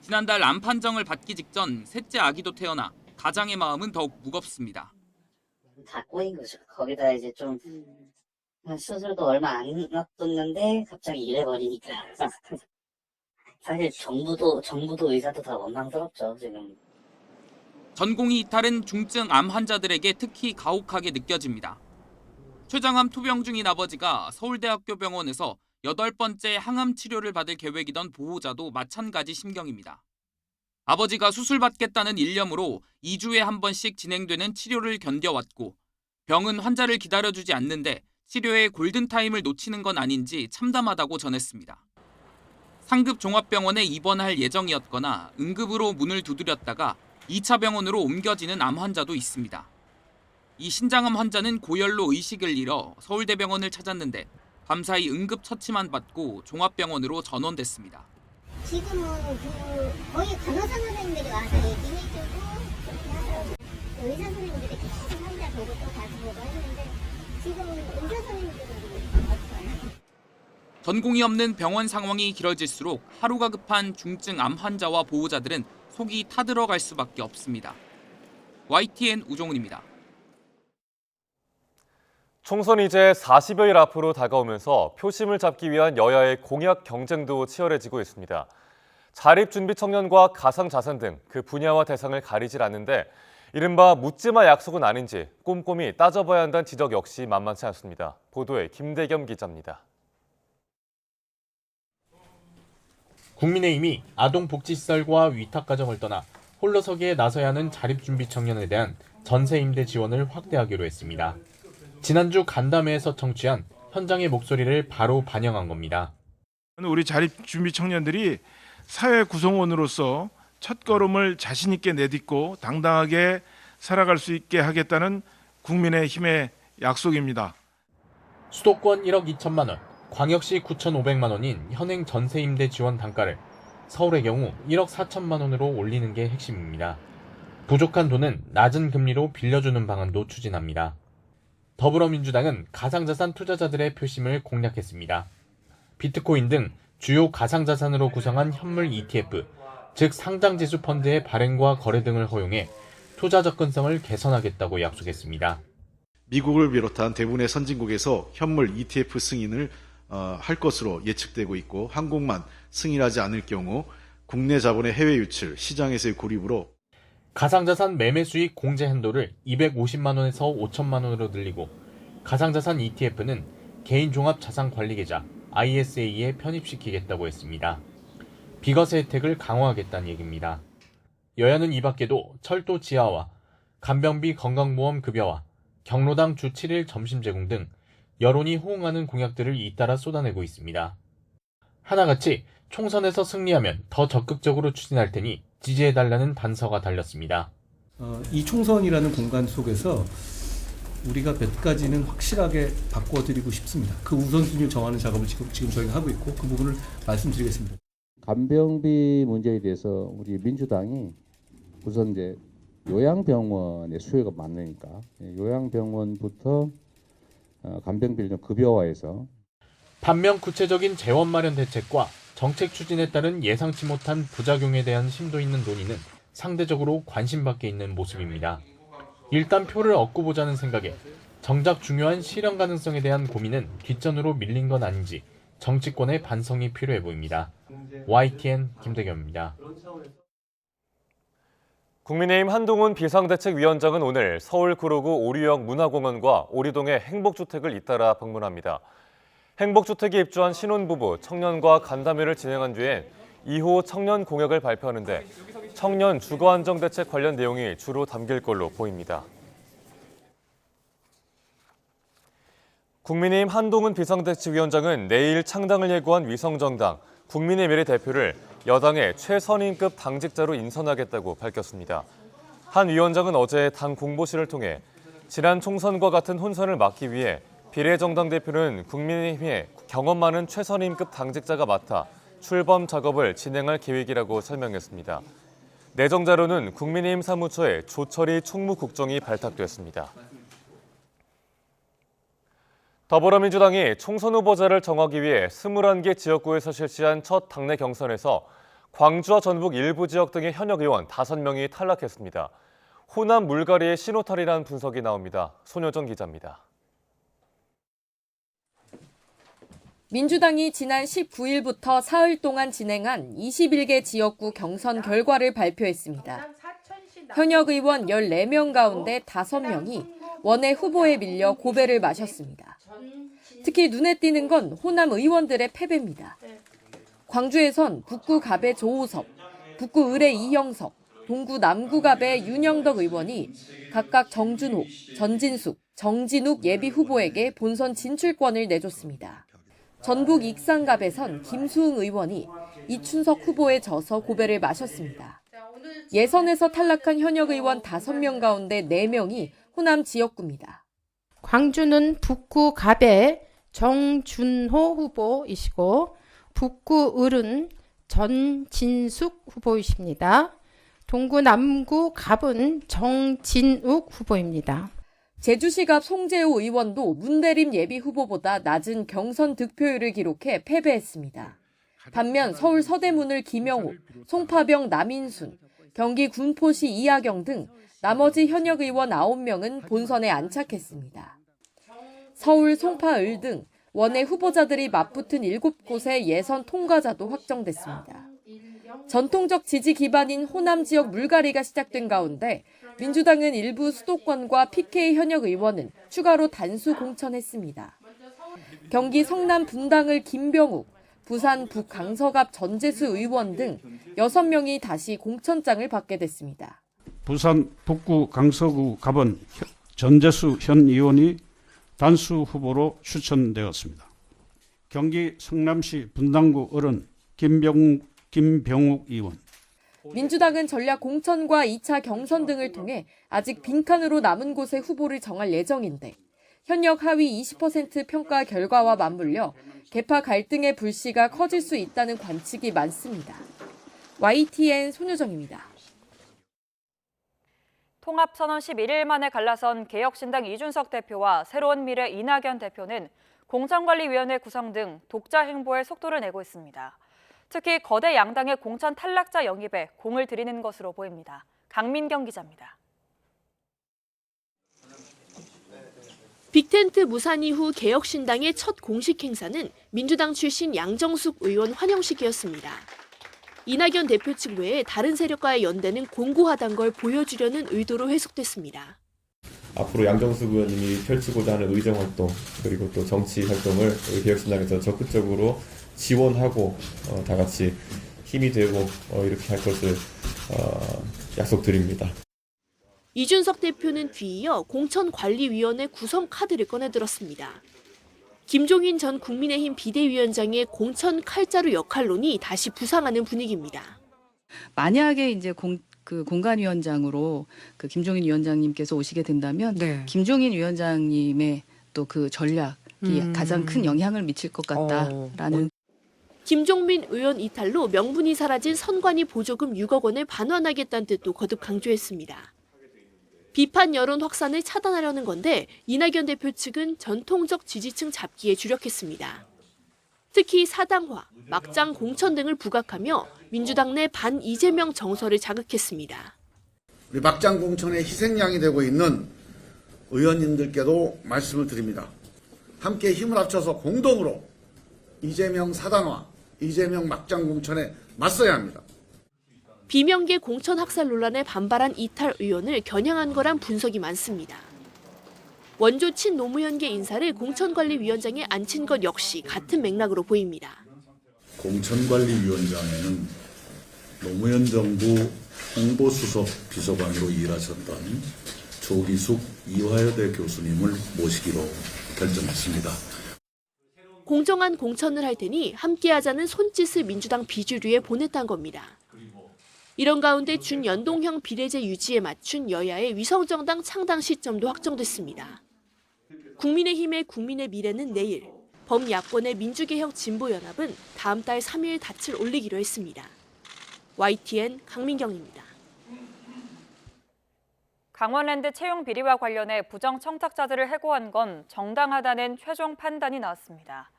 지난달 암 판정을 받기 직전 셋째 아기도 태어나 가장의 마음은 더욱 무겁습니다. 다 꼬인 거죠. 거기다 이제 좀 수술도 얼마 안 놔뒀는데 갑자기 이래버리니까 사실 정부도 의사도 다 원망스럽죠 지금. 전공의 이탈은 중증 암 환자들에게 특히 가혹하게 느껴집니다. 췌장암 투병 중인 아버지가 서울대학교 병원에서 8번째 항암 치료를 받을 계획이던 보호자도 마찬가지 심경입니다. 아버지가 수술받겠다는 일념으로 2주에 한 번씩 진행되는 치료를 견뎌왔고 병은 환자를 기다려주지 않는데 치료의 골든타임을 놓치는 건 아닌지 참담하다고 전했습니다. 상급 종합병원에 입원할 예정이었거나 응급으로 문을 두드렸다가 2차 병원으로 옮겨지는 암 환자도 있습니다. 이 신장암 환자는 고열로 의식을 잃어 서울대병원을 찾았는데 밤사이 응급 처치만 받고 종합병원으로 전원됐습니다. 지금은 거의 간호사 선생님들이 와서 얘기해주고 의사 선생님들이 계속 환자 보고 또 다시 보고 했는데 지금은 의사 선생님들은 없어요. 전공이 없는 병원 상황이 길어질수록 하루가 급한 중증 암 환자와 보호자들은 속이 타들어갈 수밖에 없습니다. YTN 우종훈입니다. 총선이 이제 40여일 앞으로 다가오면서 표심을 잡기 위한 여야의 공약 경쟁도 치열해지고 있습니다. 자립준비 청년과 가상자산 등 그 분야와 대상을 가리질 않는데 이른바 묻지마 약속은 아닌지 꼼꼼히 따져봐야 한다는 지적 역시 만만치 않습니다. 보도에 김대겸 기자입니다. 국민의힘이 아동복지시설과 위탁가정을 떠나 홀로서기에 나서야 하는 자립준비 청년에 대한 전세임대 지원을 확대하기로 했습니다. 지난주 간담회에서 청취한 현장의 목소리를 바로 반영한 겁니다. 우리 자립준비 청년들이 사회 구성원으로서 첫걸음을 자신 있게 내딛고 당당하게 살아갈 수 있게 하겠다는 국민의힘의 약속입니다. 수도권 1억 2천만 원, 광역시 9,500만 원인 현행 전세임대 지원 단가를 서울의 경우 1억 4천만 원으로 올리는 게 핵심입니다. 부족한 돈은 낮은 금리로 빌려주는 방안도 추진합니다. 더불어민주당은 가상자산 투자자들의 표심을 공략했습니다. 비트코인 등 주요 가상자산으로 구성한 현물 ETF, 즉 상장지수 펀드의 발행과 거래 등을 허용해 투자 접근성을 개선하겠다고 약속했습니다. 미국을 비롯한 대부분의 선진국에서 현물 ETF 승인을 할 것으로 예측되고 있고 한국만 승인하지 않을 경우 국내 자본의 해외 유출, 시장에서의 고립으로 가상자산 매매 수익 공제 한도를 250만 원에서 5천만 원으로 늘리고 가상자산 ETF는 개인 종합 자산 관리 계좌 ISA에 편입시키겠다고 했습니다. 비과세 혜택을 강화하겠다는 얘기입니다. 여야는 이 밖에도 철도 지하화, 간병비 건강보험 급여화, 경로당 주 7일 점심 제공 등 여론이 호응하는 공약들을 잇따라 쏟아내고 있습니다. 하나같이 총선에서 승리하면 더 적극적으로 추진할 테니 지지해달라는 단서가 달렸습니다. 이 총선이라는 공간 속에서 우리가 몇 가지는 확실하게 바꿔드리고 싶습니다. 그 우선순위를 정하는 작업을 지금 저희가 하고 있고 그 부분을 말씀드리겠습니다. 간병비 문제에 대해서 우리 민주당이 우선 이제 요양병원의 수요가 많으니까 요양병원부터 간병비를 좀 급여화해서 반면 구체적인 재원 마련 대책과 정책 추진에 따른 예상치 못한 부작용에 대한 심도 있는 논의는 상대적으로 관심 밖에 있는 모습입니다. 일단 표를 얻고 보자는 생각에 정작 중요한 실현 가능성에 대한 고민은 뒷전으로 밀린 건 아닌지 정치권의 반성이 필요해 보입니다. YTN 김대겸입니다. 국민의힘 한동훈 비상대책위원장은 오늘 서울 구로구 오류역 문화공원과 오리동의 행복주택을 잇따라 방문합니다. 행복주택에 입주한 신혼부부, 청년과 간담회를 진행한 뒤엔 2호 청년 공약을 발표하는데 청년 주거안정대책 관련 내용이 주로 담길 걸로 보입니다. 국민의힘 한동훈 비상대책위원장은 내일 창당을 예고한 위성정당 국민의 미래 대표를 여당의 최선임급 당직자로 인선하겠다고 밝혔습니다. 한 위원장은 어제 당 공보실을 통해 지난 총선과 같은 혼선을 막기 위해 비례정당 대표는 국민의힘에 경험 많은 최선임급 당직자가 맡아 출범 작업을 진행할 계획이라고 설명했습니다. 내정 자료는 국민의힘 사무처에 조철희 총무국장이 발탁됐습니다. 더불어민주당이 총선 후보자를 정하기 위해 21개 지역구에서 실시한 첫 당내 경선에서 광주와 전북 일부 지역 등의 현역 의원 5명이 탈락했습니다. 호남 물갈이의 신호탄이라는 분석이 나옵니다. 손효정 기자입니다. 민주당이 지난 19일부터 사흘 동안 진행한 21개 지역구 경선 결과를 발표했습니다. 현역 의원 14명 가운데 5명이 원외 후보에 밀려 고배를 마셨습니다. 특히 눈에 띄는 건 호남 의원들의 패배입니다. 광주에선 북구 갑의 조우섭, 북구 을의 이형석, 동구 남구 갑의 윤영덕 의원이 각각 정준호, 전진숙, 정진욱 예비 후보에게 본선 진출권을 내줬습니다. 전북 익산갑에선 김수흥 의원이 이춘석 후보에 져서 고배를 마셨습니다. 예선에서 탈락한 현역 의원 5명 가운데 4명이 호남 지역구입니다. 광주는 북구 갑의 정준호 후보이시고 북구 을은 전진숙 후보이십니다. 동구 남구 갑은 정진욱 후보입니다. 제주시 갑 송재호 의원도 문대림 예비 후보보다 낮은 경선 득표율을 기록해 패배했습니다. 반면 서울 서대문을 김영욱, 송파병 남인순, 경기 군포시 이하경 등 나머지 현역 의원 9명은 본선에 안착했습니다. 서울, 송파, 을 등 원외 후보자들이 맞붙은 7곳의 예선 통과자도 확정됐습니다. 전통적 지지 기반인 호남 지역 물갈이가 시작된 가운데 민주당은 일부 수도권과 PK 현역 의원은 추가로 단수 공천했습니다. 경기 성남 분당을 김병욱, 부산 북강서갑 전재수 의원 등 6명이 다시 공천장을 받게 됐습니다. 부산 북구 강서구 갑은 전재수 현 의원이 단수 후보로 추천되었습니다. 경기 성남시 분당구 을은 김병욱 의원. 민주당은 전략 공천과 2차 경선 등을 통해 아직 빈칸으로 남은 곳의 후보를 정할 예정인데 현역 하위 20% 평가 결과와 맞물려 계파 갈등의 불씨가 커질 수 있다는 관측이 많습니다. YTN 손효정입니다. 통합선언 11일 만에 갈라선 개혁신당 이준석 대표와 새로운 미래 이낙연 대표는 공천관리위원회 구성 등 독자 행보에 속도를 내고 있습니다. 특히 거대 양당의 공천 탈락자 영입에 공을 들이는 것으로 보입니다. 강민경 기자입니다. 빅텐트 무산 이후 개혁신당의 첫 공식 행사는 민주당 출신 양정숙 의원 환영식이었습니다. 이낙연 대표 측 외에 다른 세력과의 연대는 공고하다는 걸 보여주려는 의도로 해석됐습니다. 앞으로 양정숙 의원님이 펼치고자 하는 의정활동 그리고 또 정치 활동을 개혁신당에서 적극적으로 지원하고 다 같이 힘이 되고 이렇게 할 것을 약속드립니다. 이준석 대표는 뒤이어 공천관리위원회 구성 카드를 꺼내들었습니다. 김종인 전 국민의힘 비대위원장의 공천 칼자루 역할론이 다시 부상하는 분위기입니다. 만약에 이제 공관위원장으로 그 김종인 위원장님께서 오시게 된다면 김종인 위원장님의 또 그 전략이 가장 큰 영향을 미칠 것 같다라는. 김종민 의원 이탈로 명분이 사라진 선관위 보조금 6억 원을 반환하겠다는 뜻도 거듭 강조했습니다. 비판 여론 확산을 차단하려는 건데 이낙연 대표 측은 전통적 지지층 잡기에 주력했습니다. 특히 사당화, 막장 공천 등을 부각하며 민주당 내 반 이재명 정서를 자극했습니다. 우리 막장 공천의 희생양이 되고 있는 의원님들께도 말씀을 드립니다. 함께 힘을 합쳐서 공동으로 이재명 사당화, 이재명 막장 공천에 맞서야 합니다. 비명계 공천 학살 논란에 반발한 이탈 의원을 겨냥한 거란 분석이 많습니다. 원조 친노무현계 인사를 공천관리위원장에 앉힌 것 역시 같은 맥락으로 보입니다. 공천관리위원장에는 노무현 정부 홍보수석 비서관으로 일하셨던 조기숙 이화여대 교수님을 모시기로 결정했습니다. 공정한 공천을 할 테니 함께하자는 손짓을 민주당 비주류에 보냈다는 겁니다. 이런 가운데 준연동형 비례제 유지에 맞춘 여야의 위성정당 창당 시점도 확정됐습니다. 국민의힘의 국민의 미래는 내일, 범야권의 민주개혁 진보연합은 다음 달 3일 닻을 올리기로 했습니다. YTN 강민경입니다. 강원랜드 채용 비리와 관련해 부정 청탁자들을 해고한 건 정당하다는 최종 판단이 나왔습니다.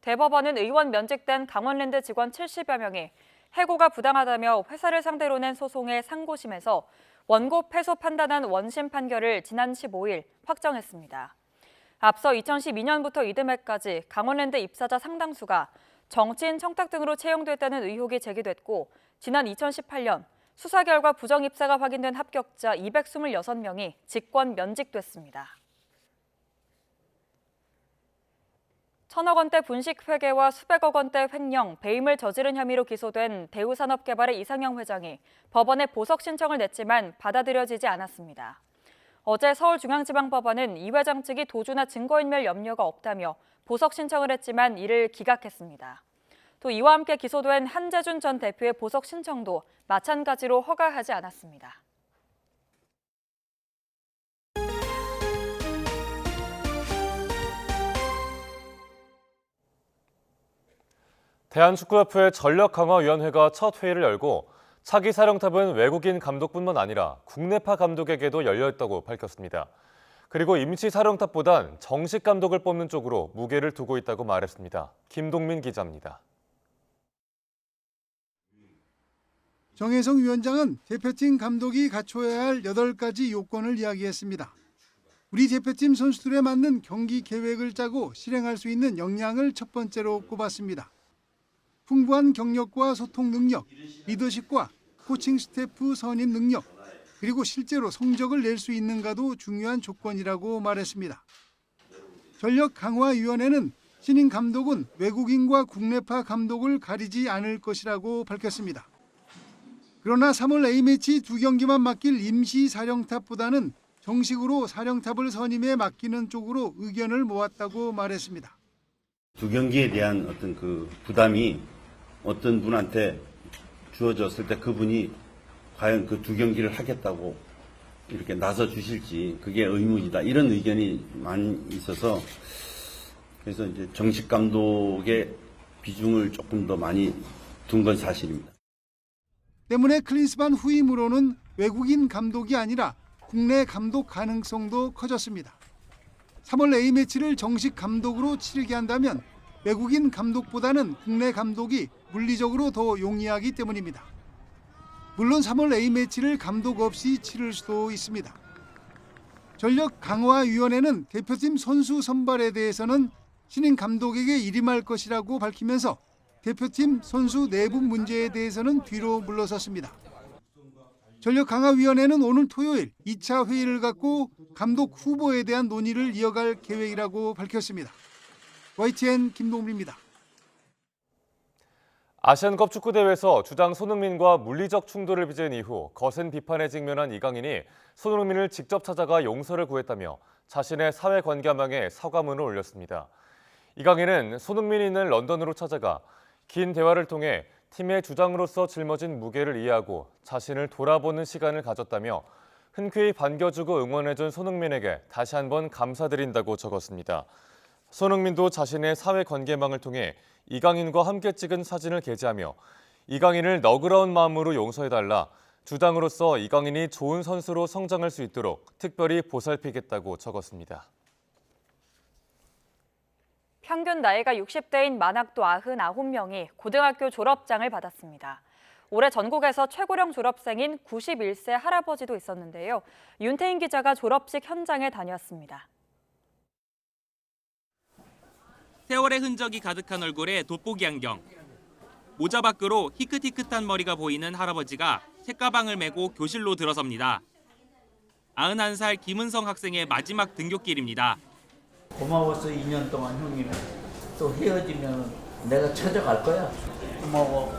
대법원은 의원 면직된 강원랜드 직원 70여 명이 해고가 부당하다며 회사를 상대로 낸 소송의 상고심에서 원고 패소 판단한 원심 판결을 지난 15일 확정했습니다. 앞서 2012년부터 이듬해까지 강원랜드 입사자 상당수가 정치인 청탁 등으로 채용됐다는 의혹이 제기됐고 지난 2018년 수사 결과 부정 입사가 확인된 합격자 226명이 직권 면직됐습니다. 1,000억 원대 분식 회계와 수백억 원대 횡령, 배임을 저지른 혐의로 기소된 대우산업개발의 이상영 회장이 법원에 보석 신청을 냈지만 받아들여지지 않았습니다. 어제 서울중앙지방법원은 이 회장 측이 도주나 증거인멸 염려가 없다며 보석 신청을 했지만 이를 기각했습니다. 또 이와 함께 기소된 한재준 전 대표의 보석 신청도 마찬가지로 허가하지 않았습니다. 대한축구협회 전력강화위원회가 첫 회의를 열고 차기 사령탑은 외국인 감독뿐만 아니라 국내파 감독에게도 열려있다고 밝혔습니다. 그리고 임시 사령탑보단 정식 감독을 뽑는 쪽으로 무게를 두고 있다고 말했습니다. 김동민 기자입니다. 정혜성 위원장은 대표팀 감독이 갖춰야 할 8가지 요건을 이야기했습니다. 우리 대표팀 선수들에 맞는 경기 계획을 짜고 실행할 수 있는 역량을 첫 번째로 꼽았습니다. 풍부한 경력과 소통 능력, 리더십과 코칭 스태프 선임 능력, 그리고 실제로 성적을 낼 수 있는가도 중요한 조건이라고 말했습니다. 전력강화위원회는 신임 감독은 외국인과 국내파 감독을 가리지 않을 것이라고 밝혔습니다. 그러나 3월 A매치 2경기만 맡길 임시 사령탑보다는 정식으로 사령탑을 선임해 맡기는 쪽으로 의견을 모았다고 말했습니다. 2경기에 대한 어떤 그 부담이 어떤 분한테 주어졌을 때 그분이 과연 그 2경기를 하겠다고 이렇게 나서 주실지 그게 의문이다. 이런 의견이 많이 있어서 그래서 이제 정식 감독의 비중을 조금 더 많이 둔 건 사실입니다. 때문에 클린스만 후임으로는 외국인 감독이 아니라 국내 감독 가능성도 커졌습니다. 3월 A매치를 정식 감독으로 치르게 한다면 외국인 감독보다는 국내 감독이 물리적으로 더 용이하기 때문입니다. 물론 3월 A매치를 감독 없이 치를 수도 있습니다. 전력강화위원회는 대표팀 선수 선발에 대해서는 신임 감독에게 일임할 것이라고 밝히면서 대표팀 선수 내부 문제에 대해서는 뒤로 물러섰습니다. 전력강화위원회는 오늘 토요일 2차 회의를 갖고 감독 후보에 대한 논의를 이어갈 계획이라고 밝혔습니다. YTN 김동민입니다. 아시안컵 축구대회에서 주장 손흥민과 물리적 충돌을 빚은 이후 거센 비판에 직면한 이강인이 손흥민을 직접 찾아가 용서를 구했다며 자신의 사회관계망에 사과문을 올렸습니다. 이강인은 손흥민을 런던으로 찾아가 긴 대화를 통해 팀의 주장으로서 짊어진 무게를 이해하고 자신을 돌아보는 시간을 가졌다며 흔쾌히 반겨주고 응원해준 손흥민에게 다시 한번 감사드린다고 적었습니다. 손흥민도 자신의 사회 관계망을 통해 이강인과 함께 찍은 사진을 게재하며 이강인을 너그러운 마음으로 용서해달라, 주당으로서 이강인이 좋은 선수로 성장할 수 있도록 특별히 보살피겠다고 적었습니다. 평균 나이가 60대인 만학도 99명이 고등학교 졸업장을 받았습니다. 올해 전국에서 최고령 졸업생인 91세 할아버지도 있었는데요. 윤태인 기자가 졸업식 현장에 다녀왔습니다. 세월의 흔적이 가득한 얼굴에 돋보기 안경. 모자 밖으로 희끗희끗한 머리가 보이는 할아버지가 책가방을 메고 교실로 들어섭니다. 91살 김은성 학생의 마지막 등굣길입니다. 고마워서 2년 동안 형님 또 헤어지면 내가 찾아갈 거야. 고마워.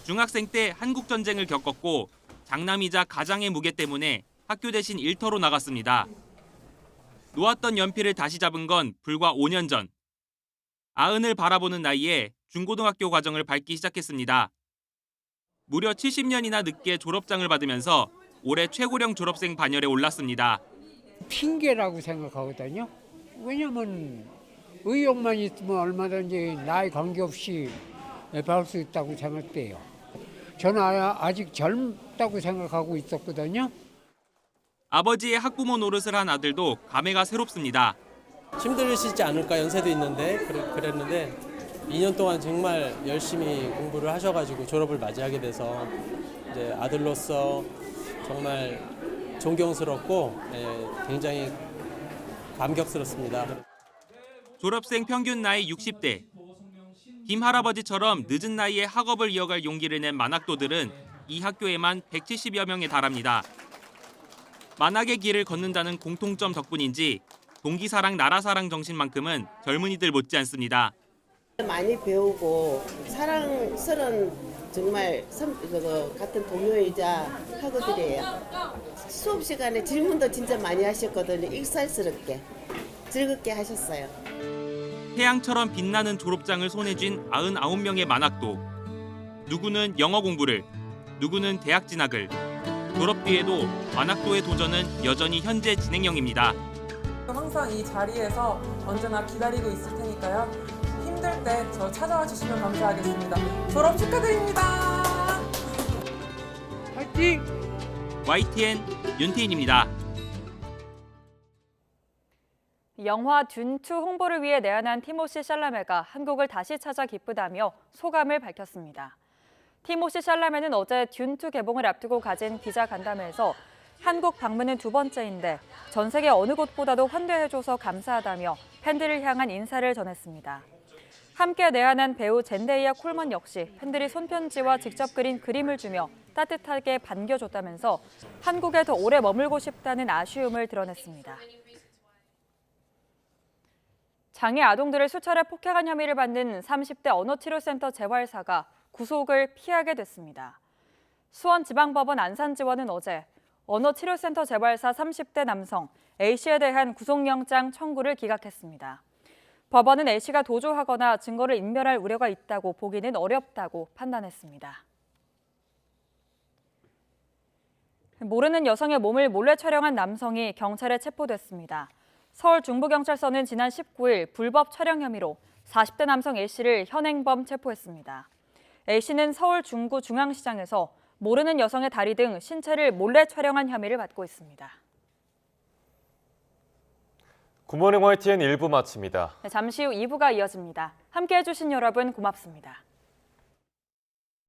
중학생 때 한국전쟁을 겪었고 장남이자 가장의 무게 때문에 학교 대신 일터로 나갔습니다. 놓았던 연필을 다시 잡은 건 불과 5년 전. 90을 바라보는 나이에 중고등학교 과정을 밟기 시작했습니다. 무려 70년이나 늦게 졸업장을 받으면서 올해 최고령 졸업생 반열에 올랐습니다. 핑계라고 생각하거든요. 왜냐면 의욕만 있으면 얼마든지 나이 관계없이 배울 수 있다고 생각돼요. 저는 아직 젊다고 생각하고 있었거든요. 아버지의 학부모 노릇을 한 아들도 감회가 새롭습니다. 힘들으시지 않을까, 연세도 있는데 그랬는데 2년 동안 정말 열심히 공부를 하셔가지고 졸업을 맞이하게 돼서 이제 아들로서 정말 존경스럽고 굉장히 감격스럽습니다. 졸업생 평균 나이 60대. 김 할아버지처럼 늦은 나이에 학업을 이어갈 용기를 낸 만학도들은 이 학교에만 170여 명에 달합니다. 만학의 길을 걷는다는 공통점 덕분인지 동기사랑 나라사랑 정신만큼은 젊은이들 못지않습니다. 많이 배우고 사랑스러운 정말 같은 동료이자 학우들이에요. 수업 시간에 질문도 진짜 많이 하셨거든요. 익살스럽게 즐겁게 하셨어요. 태양처럼 빛나는 졸업장을 손에 쥔 99명의 만학도. 누구는 영어 공부를, 누구는 대학 진학을. 졸업 뒤에도 만학도의 도전은 여전히 현재 진행형입니다. 항상 이 자리에서 언제나 기다리고 있을 테니까요. 힘들 때 저 찾아와 주시면 감사하겠습니다. 졸업 축하드립니다. 화이팅! YTN 윤태인입니다. 영화 듄2 홍보를 위해 내한한 티모시 샬라메가 한국을 다시 찾아 기쁘다며 소감을 밝혔습니다. 티모시 샬라메는 어제 듄2 개봉을 앞두고 가진 기자 간담회에서 한국 방문은 두 번째인데 전 세계 어느 곳보다도 환대해줘서 감사하다며 팬들을 향한 인사를 전했습니다. 함께 내한한 배우 젠데이아 콜먼 역시 팬들이 손편지와 직접 그린 그림을 주며 따뜻하게 반겨줬다면서 한국에 더 오래 머물고 싶다는 아쉬움을 드러냈습니다. 장애 아동들을 수차례 폭행한 혐의를 받는 30대 언어치료센터 재활사가 구속을 피하게 됐습니다. 수원지방법원 안산지원은 어제 언어치료센터 재활사 30대 남성 A씨에 대한 구속영장 청구를 기각했습니다. 법원은 A씨가 도주하거나 증거를 인멸할 우려가 있다고 보기는 어렵다고 판단했습니다. 모르는 여성의 몸을 몰래 촬영한 남성이 경찰에 체포됐습니다. 서울 중부경찰서는 지난 19일 불법 촬영 혐의로 40대 남성 A씨를 현행범 체포했습니다. A씨는 서울 중구 중앙시장에서 모르는 여성의 다리 등 신체를 몰래 촬영한 혐의를 받고 있습니다. 굿모닝 YTN 1부 마칩니다. 잠시 후 2부가 이어집니다. 함께해 주신 여러분 고맙습니다.